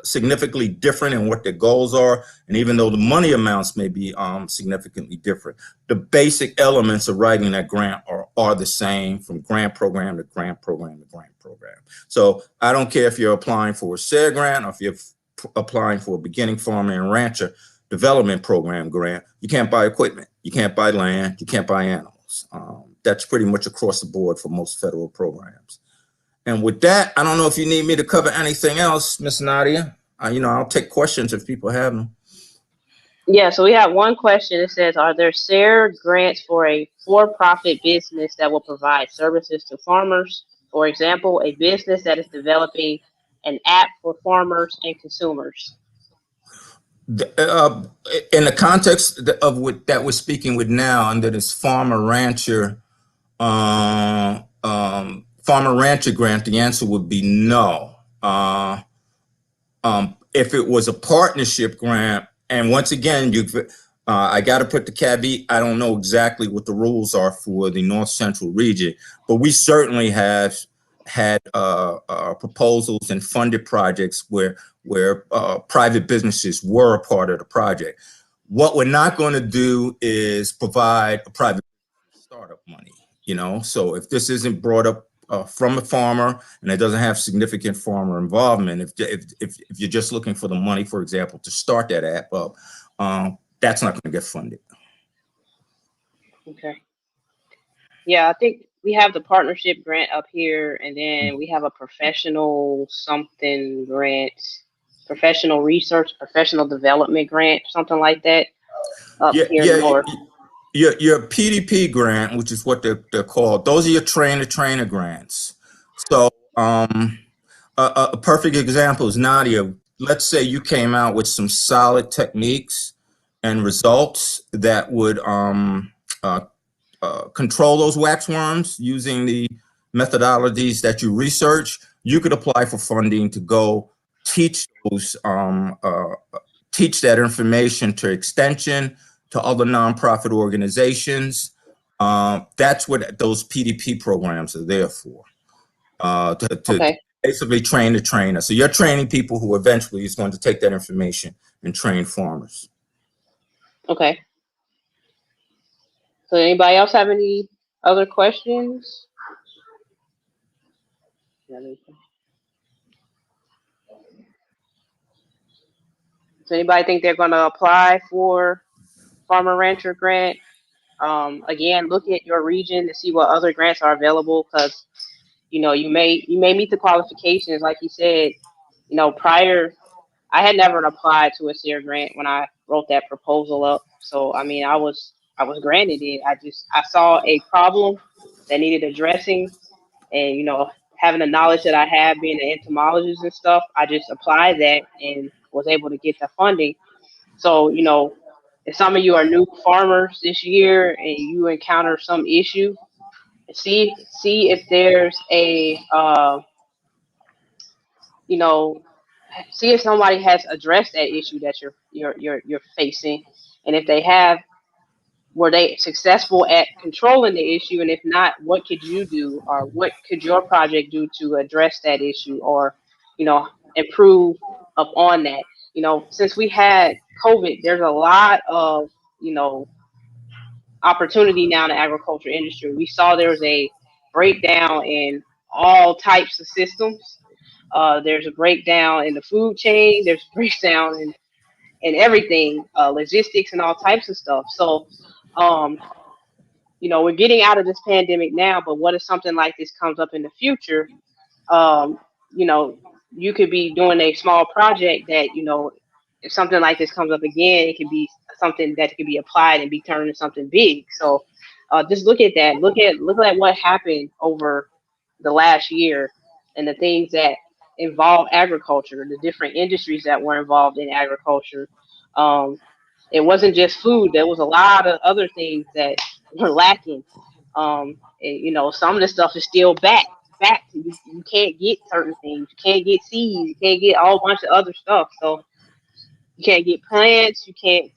significantly different in what their goals are, and even though the money amounts may be significantly different, the basic elements of writing that grant are the same from grant program to grant program to grant program. So I don't care if you're applying for a SARE grant or if you're applying for a beginning farmer and rancher development program grant. You can't buy equipment, you can't buy land, you can't buy animals. That's pretty much across the board for most federal programs. And with that, I don't know if you need me to cover anything else, Miss Nadia. I'll take questions if people have them.
Yeah, so we have one question. It says, are there SARE grants for a for-profit business that will provide services to farmers? For example, a business that is developing an app for farmers and consumers.
In the context of what that we're speaking with now, under this farmer rancher grant, the answer would be no. If it was a partnership grant, and once again, I got to put the caveat, I don't know exactly what the rules are for the North Central region, but we certainly have had proposals and funded projects where private businesses were a part of the project. What we're not going to do is provide a private startup money, so if this isn't brought up from a farmer and it doesn't have significant farmer involvement, if you're just looking for the money, for example, to start that app up, that's not going to get funded.
Okay. Yeah, I think we have the partnership grant up here, and then we have a professional something grant, professional research, professional development grant, something like that up here north.
Your PDP grant, which is what they're called, those are your trainer grants. So a perfect example is Nadia. Let's say you came out with some solid techniques and results that would control those waxworms using the methodologies that you research. You could apply for funding to go teach those, teach that information to extension, to other nonprofit organizations. That's what those PDP programs are there for, to basically train the trainer. So you're training people who eventually is going to take that information and train farmers.
Okay. So anybody else have any other questions? Does anybody think they're going to apply for farmer rancher grant? Again, look at your region to see what other grants are available, because you may meet the qualifications. Like you said, prior, I had never applied to a SARE grant when I wrote that proposal up. So I mean, I was granted it. I saw a problem that needed addressing, and having the knowledge that I have, being an entomologist and stuff, I just applied that and was able to get the funding. So if some of you are new farmers this year and you encounter some issue, see if there's a see if somebody has addressed that issue that you're facing, and if they have, were they successful at controlling the issue, and if not, what could you do, or what could your project do to address that issue, or improve upon that. Since we had COVID, there's a lot of opportunity now in the agriculture industry. We saw there was a breakdown in all types of systems. There's a breakdown in the food chain. There's a breakdown in everything, logistics and all types of stuff. So, we're getting out of this pandemic now, but what if something like this comes up in the future? You could be doing a small project that, if something like this comes up again, it could be something that could be applied and be turned into something big. So just look at that. Look at what happened over the last year and the things that involve agriculture, the different industries that were involved in agriculture. It wasn't just food. There was a lot of other things that were lacking. And, some of the stuff is still back. You can't get certain things. You can't get seeds. You can't get a whole bunch of other stuff. So you can't get plants. You can't,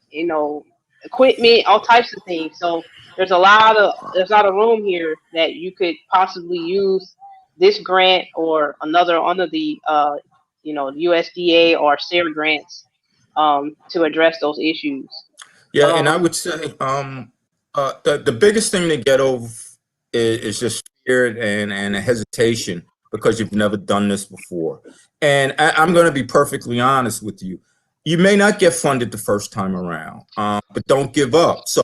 equipment, all types of things. So there's a lot of room here that you could possibly use this grant or another under the USDA or SARE grants to address those issues.
Yeah, and I would say the biggest thing to get over is just fear and hesitation because you've never done this before. And I'm going to be perfectly honest with you. You may not get funded the first time around, but don't give up. So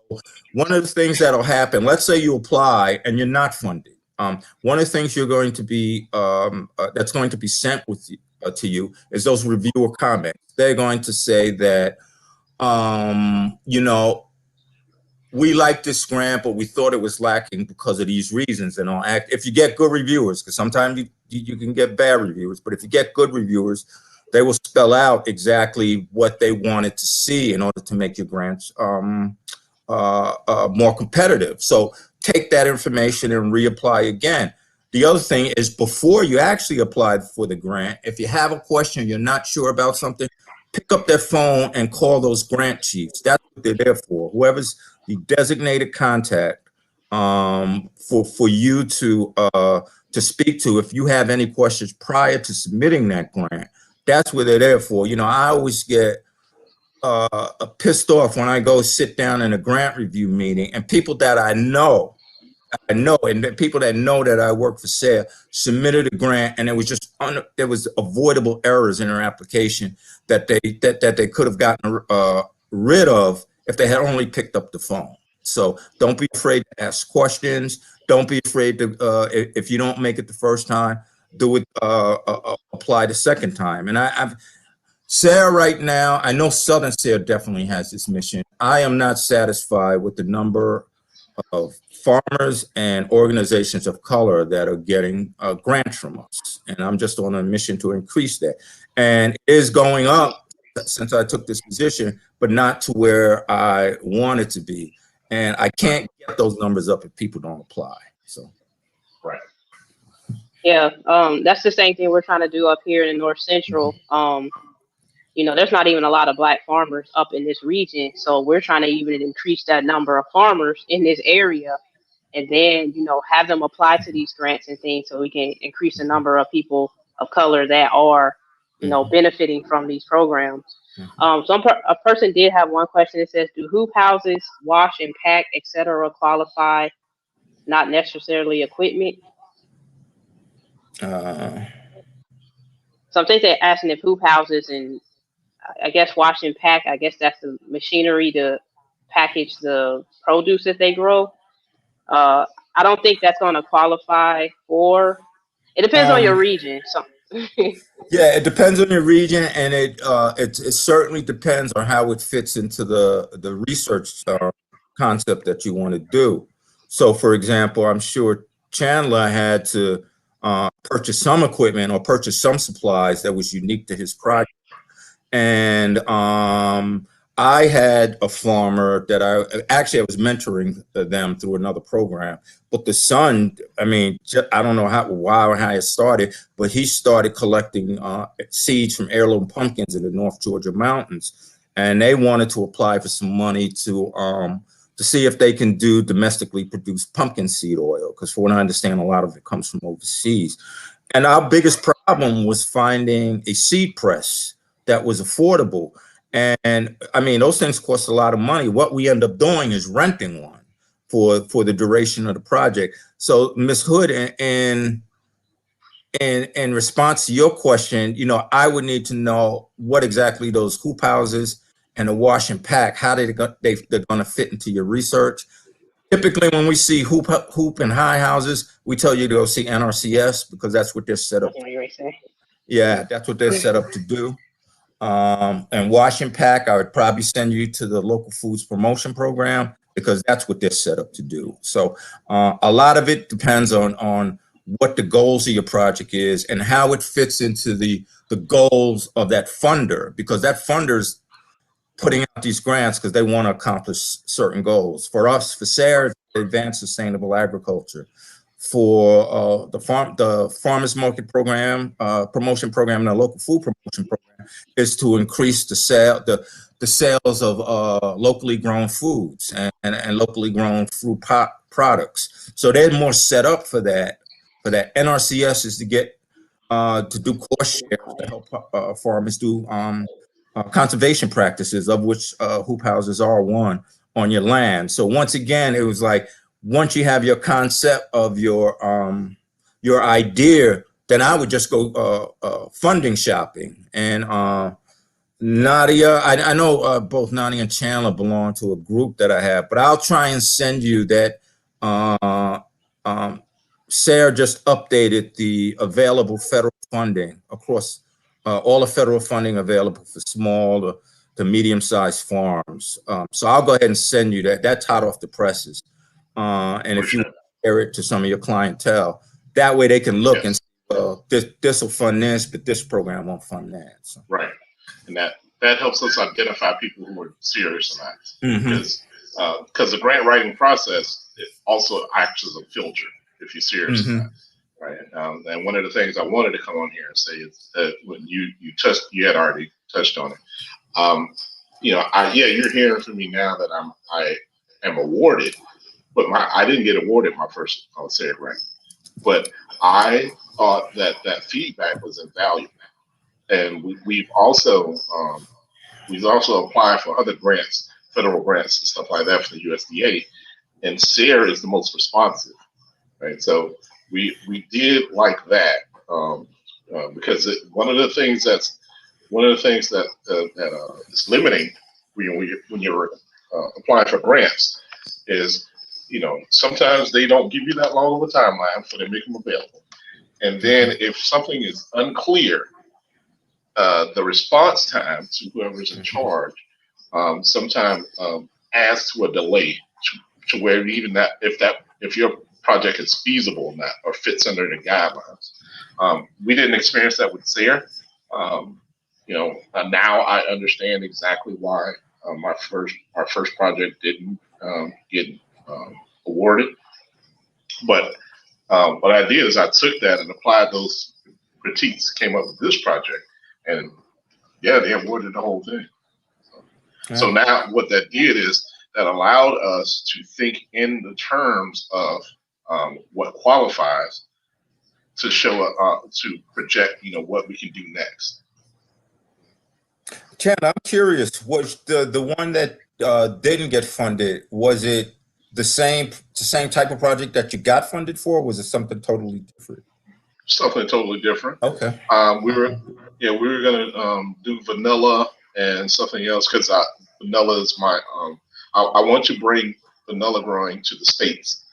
one of the things that'll happen, let's say you apply and you're not funded. One of the things you're going to be that's going to be sent with you, to you is those reviewer comments. They're going to say that we like this grant, but we thought it was lacking because of these reasons. And if you get good reviewers, because sometimes you can get bad reviewers, but if you get good reviewers, they will spell out exactly what they wanted to see in order to make your grants more competitive. So take that information and reapply again. The other thing is before you actually applied for the grant, if you have a question, you're not sure about something, pick up their phone and call those grant chiefs. That's what they're there for. Whoever's the designated contact for you to speak to if you have any questions prior to submitting that grant. That's what they're there for. I always get pissed off when I go sit down in a grant review meeting and people that I know, and the people that know that I work for SARE submitted a grant, and it was just there was avoidable errors in their application that they could have gotten rid of if they had only picked up the phone. So don't be afraid to ask questions. Don't be afraid to if you don't make it the first time, do it apply the second time. And I've SARE right now, I know Southern SARE definitely has this mission. I am not satisfied with the number of farmers and organizations of color that are getting grants from us. And I'm just on a mission to increase that. And it is going up since I took this position, but not to where I want it to be. And I can't get those numbers up if people don't apply. So,
Right.
Yeah, that's the same thing we're trying to do up here in North Central. There's not even a lot of Black farmers up in this region. So we're trying to even increase that number of farmers in this area and then, have them apply to these grants and things so we can increase the number of people of color that are, benefiting from these programs. A person did have one question. It says, do hoop houses, wash and pack, etc. qualify, not necessarily equipment? So I think they're asking if hoop houses and I guess wash and pack, I guess that's the machinery to package the produce that they grow. I don't think that's going to qualify for. It depends on your region. So.
Yeah, it depends on your region, and it certainly depends on how it fits into the research concept that you want to do. So, for example, I'm sure Chandler had to purchase some equipment or purchase some supplies that was unique to his project. And I had a farmer that I was mentoring them through another program, but the son, I don't know why or how it started, but he started collecting seeds from heirloom pumpkins in the North Georgia mountains, and they wanted to apply for some money to see if they can do domestically produced pumpkin seed oil, because from what I understand, a lot of it comes from overseas. And our biggest problem was finding a seed press that was affordable. And those things cost a lot of money. What we end up doing is renting one for the duration of the project. So Ms. Hood, in response to your question, I would need to know what exactly those hoop houses and the wash and pack, how they're going to fit into your research. Typically, when we see hoop and high houses, we tell you to go see NRCS because that's what they're set up. Yeah, that's what they're set up to do. And wash and pack, I would probably send you to the local foods promotion program because that's what they're set up to do. So a lot of it depends on what the goals of your project is and how it fits into the goals of that funder, because that funder's putting out these grants because they want to accomplish certain goals. For us, for SARE, Advanced Sustainable Agriculture. For the Farmers Market Program, promotion program, and the local food promotion program is to increase the sales of locally grown foods and locally grown food products. So they're more set up for that. For that, NRCS is to get to do cost shares to help farmers do conservation practices, of which hoop houses are one on your land. So once again, it was like, once you have your concept of your idea, then I would just go funding shopping. And Nadia, I know both Nadia and Chandler belong to a group that I have, but I'll try and send you that. SARE just updated the available federal funding across all the federal funding available for small to medium-sized farms. So I'll go ahead and send you that. That's hot off the presses. And if you share it to some of your clientele, that way they can look and say, this will fund this, but this program won't fund that. So.
Right. And that helps us identify people who are serious about it. Because the grant writing process, it also acts as a filter if you're serious about it. Right. And one of the things I wanted to come on here and say is that when you had already touched on it. You're hearing from me now that I am awarded, but I didn't get awarded my first SARE grant. But I thought that feedback was invaluable, and we've also applied for other grants, federal grants and stuff like that for the USDA, and SARE is the most responsive, right? So we did like that because one of the things that is limiting when you're applying for grants is, sometimes they don't give you that long of a timeline, so they make them available. And then if something is unclear, the response time to whoever's in charge sometimes adds to a delay to where even that if your project is feasible or not or fits under the guidelines. We didn't experience that with SARE. Now I understand exactly why our first project didn't get awarded. But what I did is I took that and applied those critiques, came up with this project, and they awarded the whole thing. So now what that did is that allowed us to think in the terms of what qualifies to show to project, what we can do next.
Chandler, I'm curious, was the one that didn't get funded, was it the same type of project that you got funded for, or was it something totally different?
Something totally different.
Okay.
We were gonna do vanilla and something else because vanilla is my I want to bring vanilla growing to the States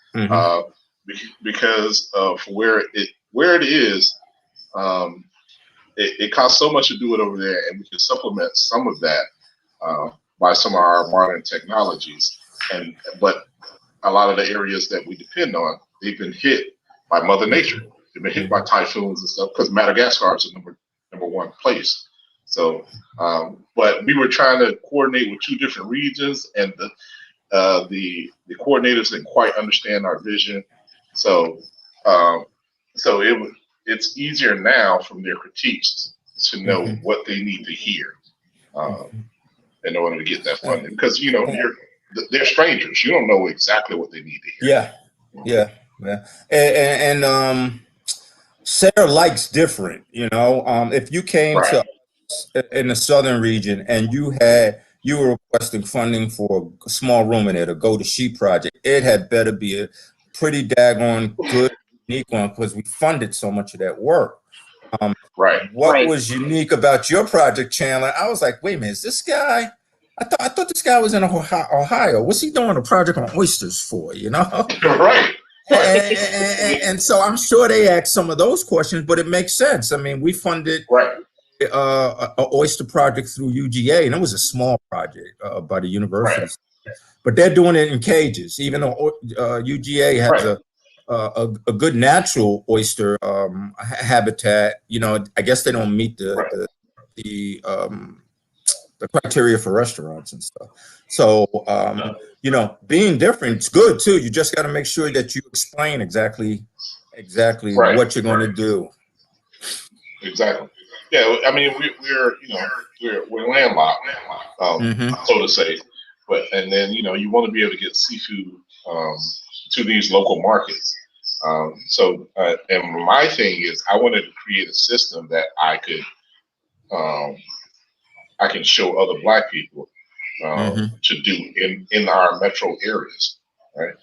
because of where it is. It costs so much to do it over there, and we can supplement some of that by some of our modern technologies. But a lot of the areas that we depend on, they've been hit by Mother Nature. They've been hit by typhoons and stuff because Madagascar is the number one place. So, but we were trying to coordinate with two different regions, and the coordinators didn't quite understand our vision. So, it's easier now from their critiques to know what they need to hear in order to get that funding, because they're strangers. You don't know exactly what they need to hear.
Yeah. And SARE likes different. If you came to us in the southern region and you were requesting funding for a small ruminant or goat or sheep project, it had better be a pretty daggone good, unique one, because we funded so much of that work. What was unique about your project, Chandler? I was like, wait a minute, is this guy? I thought this guy was in Ohio. What's he doing a project on oysters for?
Right.
And so I'm sure they asked some of those questions, but it makes sense. I mean, we funded a oyster project through UGA, and it was a small project by the university, but they're doing it in cages. Even though UGA has a good natural oyster habitat, I guess they don't meet the criteria for restaurants and stuff. So, being different is good too. You just got to make sure that you explain exactly what you're going to do.
Exactly. Yeah. I mean, we're landlocked, so to say. And then, you want to be able to get seafood to these local markets. And my thing is, I wanted to create a system that I can show other Black people to do in our metro areas, right?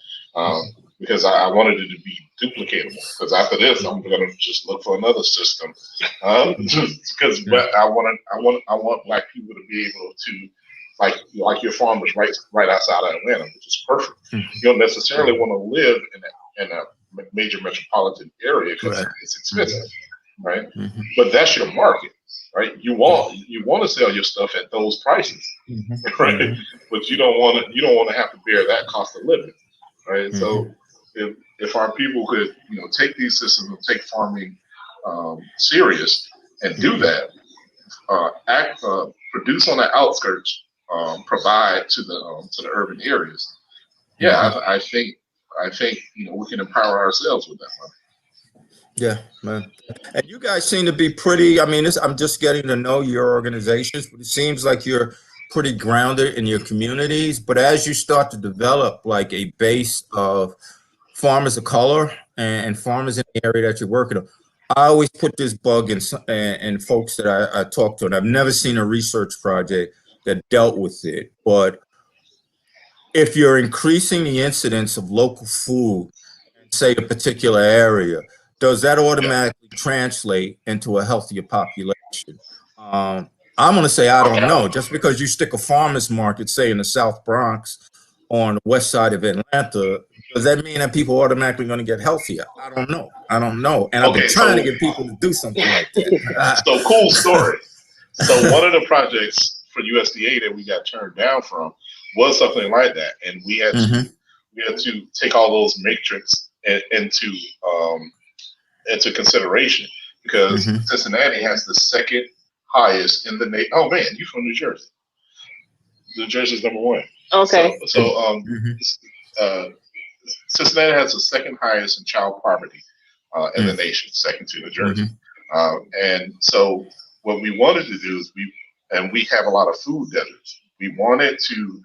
Because I wanted it to be duplicatable. Because after this, I'm going to just look for another system. Because I want Black people to be able to, like your farmers right outside of Atlanta, which is perfect. You don't necessarily want to live in a major metropolitan area because it's expensive, right? But that's your market, right? You want to sell your stuff at those prices, right? But you don't want to have to bear that cost of living, right? So if our people could take these systems and take farming serious and do that, produce on the outskirts, provide to the urban areas. Yeah, I think we can empower ourselves with that money.
Yeah, man. And you guys seem to be pretty, I mean, I'm just getting to know your organizations, but it seems like you're pretty grounded in your communities. But as you start to develop like a base of farmers of color and farmers in the area that you're working on, I always put this bug in folks that I talk to, and I've never seen a research project that dealt with it. But if you're increasing the incidence of local food in, say, a particular area, does that automatically translate into a healthier population? I'm going to say I don't know. Just because you stick a farmer's market, say, in the South Bronx on the west side of Atlanta, does that mean that people are automatically going to get healthier? I don't know. And I've been trying to get people to do something like that.
So cool story. So one of the projects for USDA that we got turned down from was something like that, and we had to take all those matrix into consideration because Cincinnati has the second highest in the nation. Oh man, you from New Jersey? New Jersey's #1.
Okay.
So Cincinnati has the second highest in child poverty in the nation, second to New Jersey. And so what we wanted to do is we have a lot of food deserts. We wanted to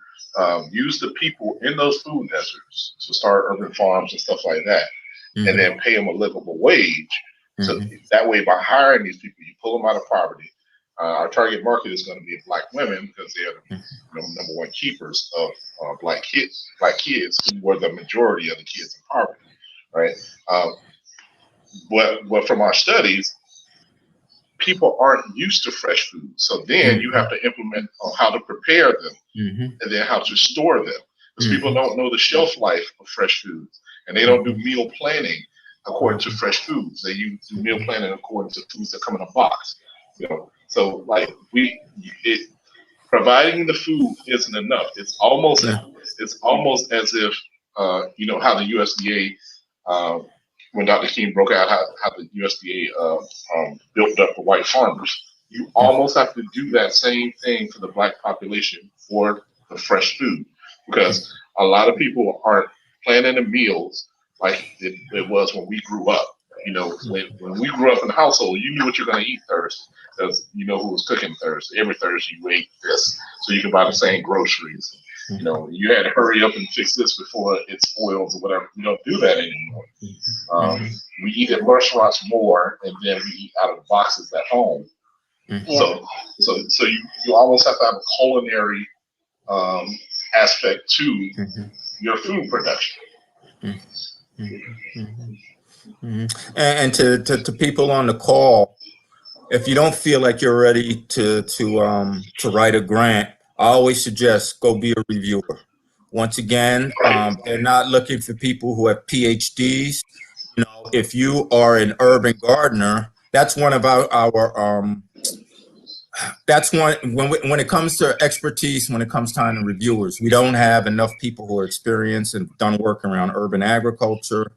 use the people in those food deserts to start urban farms and stuff like that, and then pay them a livable wage. So that way, by hiring these people, you pull them out of poverty. Our target market is going to be Black women because they are the #1 keepers of Black kids who were the majority of the kids in poverty, right? But from our studies, people aren't used to fresh food. So then you have to implement on how to prepare them and then how to store them. Because people don't know the shelf life of fresh foods, and they don't do meal planning according to fresh foods. They do meal planning according to foods that come in a box. So like providing the food isn't enough. It's almost as if how the USDA when Dr. King broke out how the USDA built up the white farmers. You almost have to do that same thing for the Black population for the fresh food, because a lot of people aren't planning the meals like it was when we grew up. When we grew up in the household, you knew what you're going to eat Thursday because you know who was cooking Thursday. Every Thursday you ate this, so you can buy the same groceries. You had to hurry up and fix this before it spoils or whatever. We don't do that anymore. We eat at restaurants more, and then we eat out of the boxes at home. So you almost have to have a culinary aspect to your food production.
And to people on the call, if you don't feel like you're ready to write a grant, I always suggest go be a reviewer. Once again, they're not looking for people who have PhDs. If you are an urban gardener, that's one of our that's one when it comes to expertise, when it comes time to reviewers, we don't have enough people who are experienced and done work around urban agriculture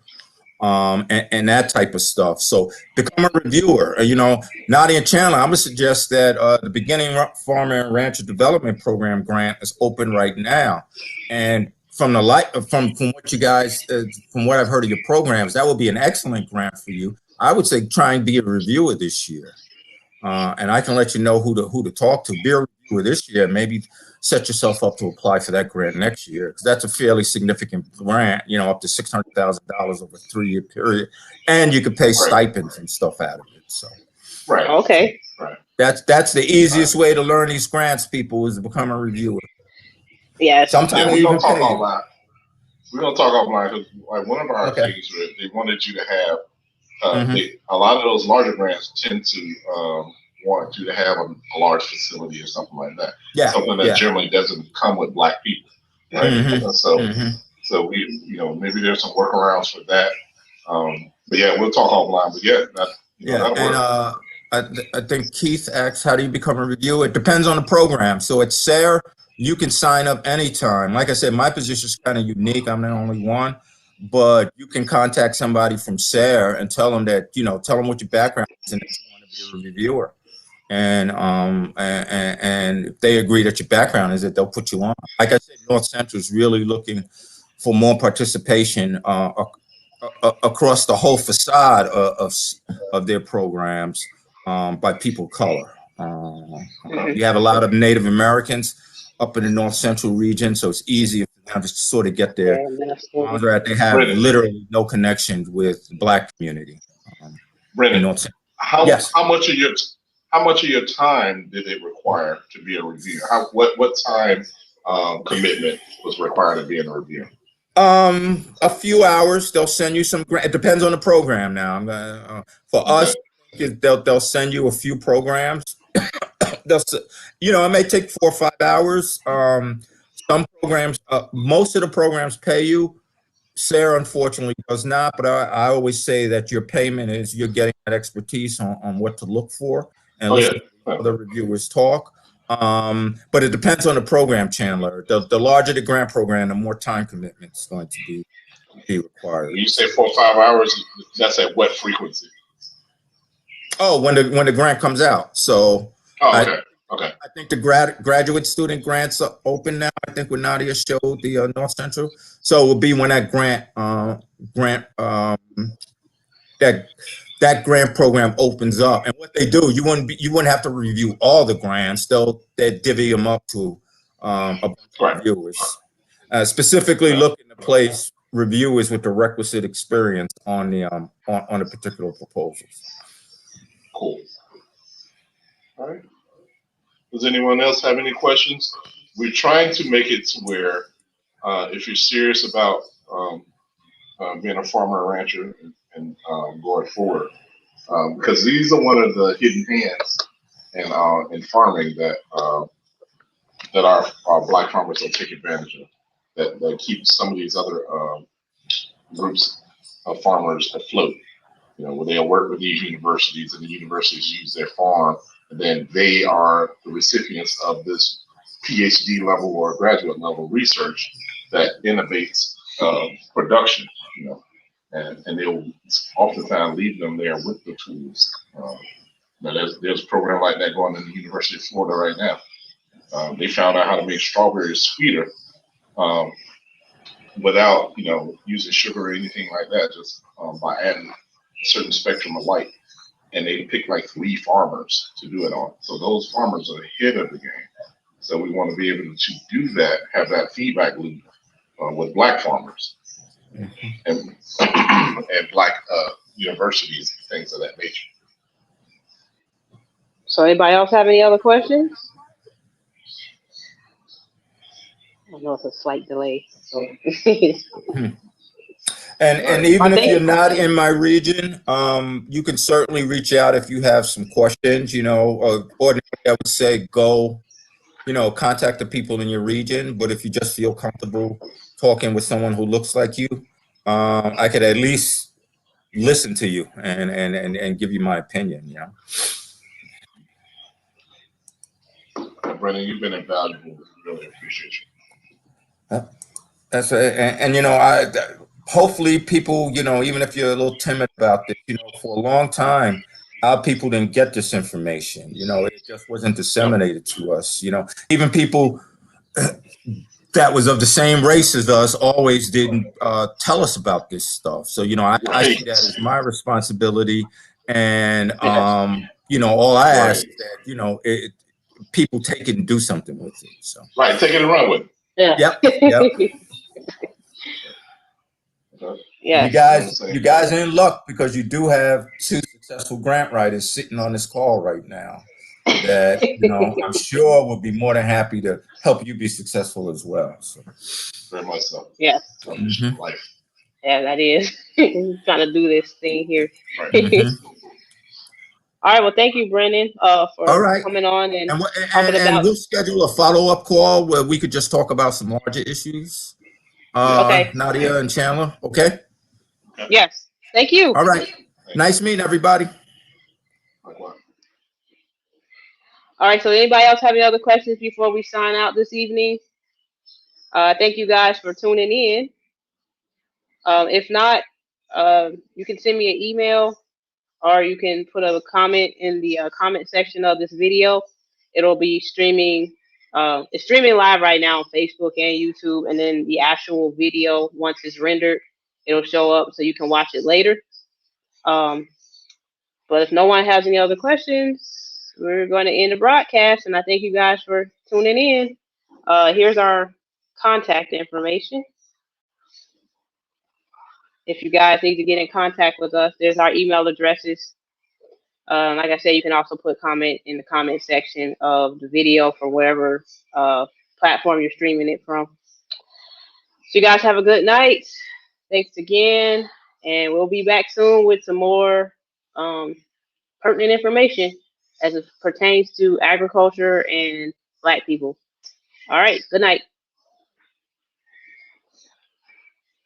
and that type of stuff. So become a reviewer. Nadia and Chandler, I'm gonna suggest that the Beginning Farmer and Rancher Development Program grant is open right now, and from what you guys, from what I've heard of your programs, that would be an excellent grant for you. I would say try and be a reviewer this year. and I can let you know who to talk to. Be a reviewer this year, maybe set yourself up to apply for that grant next year, because that's a fairly significant grant, up to $600,000 over a 3-year period, and you could pay stipends and stuff out of it. So,
right,
okay,
right.
That's the easiest way to learn these grants, people, is to become a reviewer.
Yes.
Sometimes
we're
even
gonna talk
pay you.
offline. We're gonna talk offline because like one of our things, they wanted you to have. A lot of those larger grants tend to want you to have a large facility or something like that.
Yeah.
Something that generally doesn't come with Black people, right? So we, maybe there's some workarounds for that. But yeah, we'll talk offline. But that'll work.
I think Keith asks, how do you become a reviewer? It depends on the program. So at SARE, you can sign up anytime. Like I said, my position is kind of unique. I'm the only one. But you can contact somebody from SARE and tell them that, tell them what your background is and that you want to be a reviewer. And if they agree that your background is it, they'll put you on. Like I said, North Central is really looking for more participation across the whole facade of their programs by people of color. You have a lot of Native Americans up in the North Central region, so it's easier for them to sort of get there. They have literally no connections with the Black community.
Brennan, how much of your time did it require to be a reviewer? What time commitment was required to be a reviewer?
A few hours. They'll send you some grant. It depends on the program. Now, for us, they'll send you a few programs. It may take 4 or 5 hours. Some programs, most of the programs pay you. SARE unfortunately does not, but I always say that your payment is you're getting that expertise on what to look for and listen to other reviewers talk. But it depends on the program, Chandler. The larger the grant program, the more time commitment is going to be required.
You say 4 or 5 hours. That's at what frequency?
Oh, when the grant comes out. So.
Okay.
I think the graduate student grants are open now. I think when Nadia showed the North Central, so it will be when that that grant program opens up. And what they do, you wouldn't have to review all the grants. They divvy them up to a bunch of reviewers, specifically looking to place reviewers with the requisite experience on the particular proposals.
Cool. All right. Does anyone else have any questions? We're trying to make it to where if you're serious about being a farmer or rancher and going forward, because these are one of the hidden hands in farming that our Black farmers don't take advantage of, that keep some of these other groups of farmers afloat. Where they'll work with these universities and the universities use their farm, and then they are the recipients of this PhD level or graduate level research that innovates production, and they'll oftentimes leave them there with the tools. There's a program like that going in the University of Florida right now. They found out how to make strawberries sweeter without, using sugar or anything like that, just by adding a certain spectrum of light. And they picked like 3 farmers to do it on. So those farmers are ahead of the game. So we want to be able to do that, have that feedback loop with Black farmers and Black universities, things of that nature.
So anybody else have any other questions? I know it's a slight delay. So.
And even if you're not in my region, you can certainly reach out if you have some questions, ordinarily I would say go, contact the people in your region. But if you just feel comfortable talking with someone who looks like you, I could at least listen to you and give you my opinion,
Brennan, you've been invaluable. We really appreciate you.
That's and hopefully people, even if you're a little timid about this, for a long time, our people didn't get this information. It just wasn't disseminated to us. Even people that was of the same race as us always didn't tell us about this stuff. So, I see that as my responsibility. And all I
Right.
ask is that, people take it and do something with it. So
right, take it and run with it.
Yeah.
Yep.
Yes.
You guys are in luck because you do have 2 successful grant writers sitting on this call right now that, I'm sure will be more than happy to help you be successful as well. So.
Very much so.
Yes.
Life.
Yeah, that is. Trying to do this thing here.
Right.
All right. Well, thank you, Brennan, for
All right.
coming on and
And,
talking about.
we'll schedule a follow-up call where we could just talk about some larger issues.
Okay.
Nadia and Chandler. Okay.
Yes. Thank you.
All right. Nice meeting everybody.
Likewise.
All right. So, anybody else have any other questions before we sign out this evening? Thank you guys for tuning in. If not, you can send me an email or you can put a comment in the comment section of this video. It'll be streaming. It's streaming live right now on Facebook and YouTube, and then the actual video, once it's rendered, it'll show up so you can watch it later. But if no one has any other questions, we're going to end the broadcast, and I thank you guys for tuning in. Here's our contact information. If you guys need to get in contact with us, there's our email addresses. Like I said, you can also put comment in the comment section of the video for wherever platform you're streaming it from. So you guys have a good night. Thanks again. And we'll be back soon with some more pertinent information as it pertains to agriculture and Black people. All right. Good night.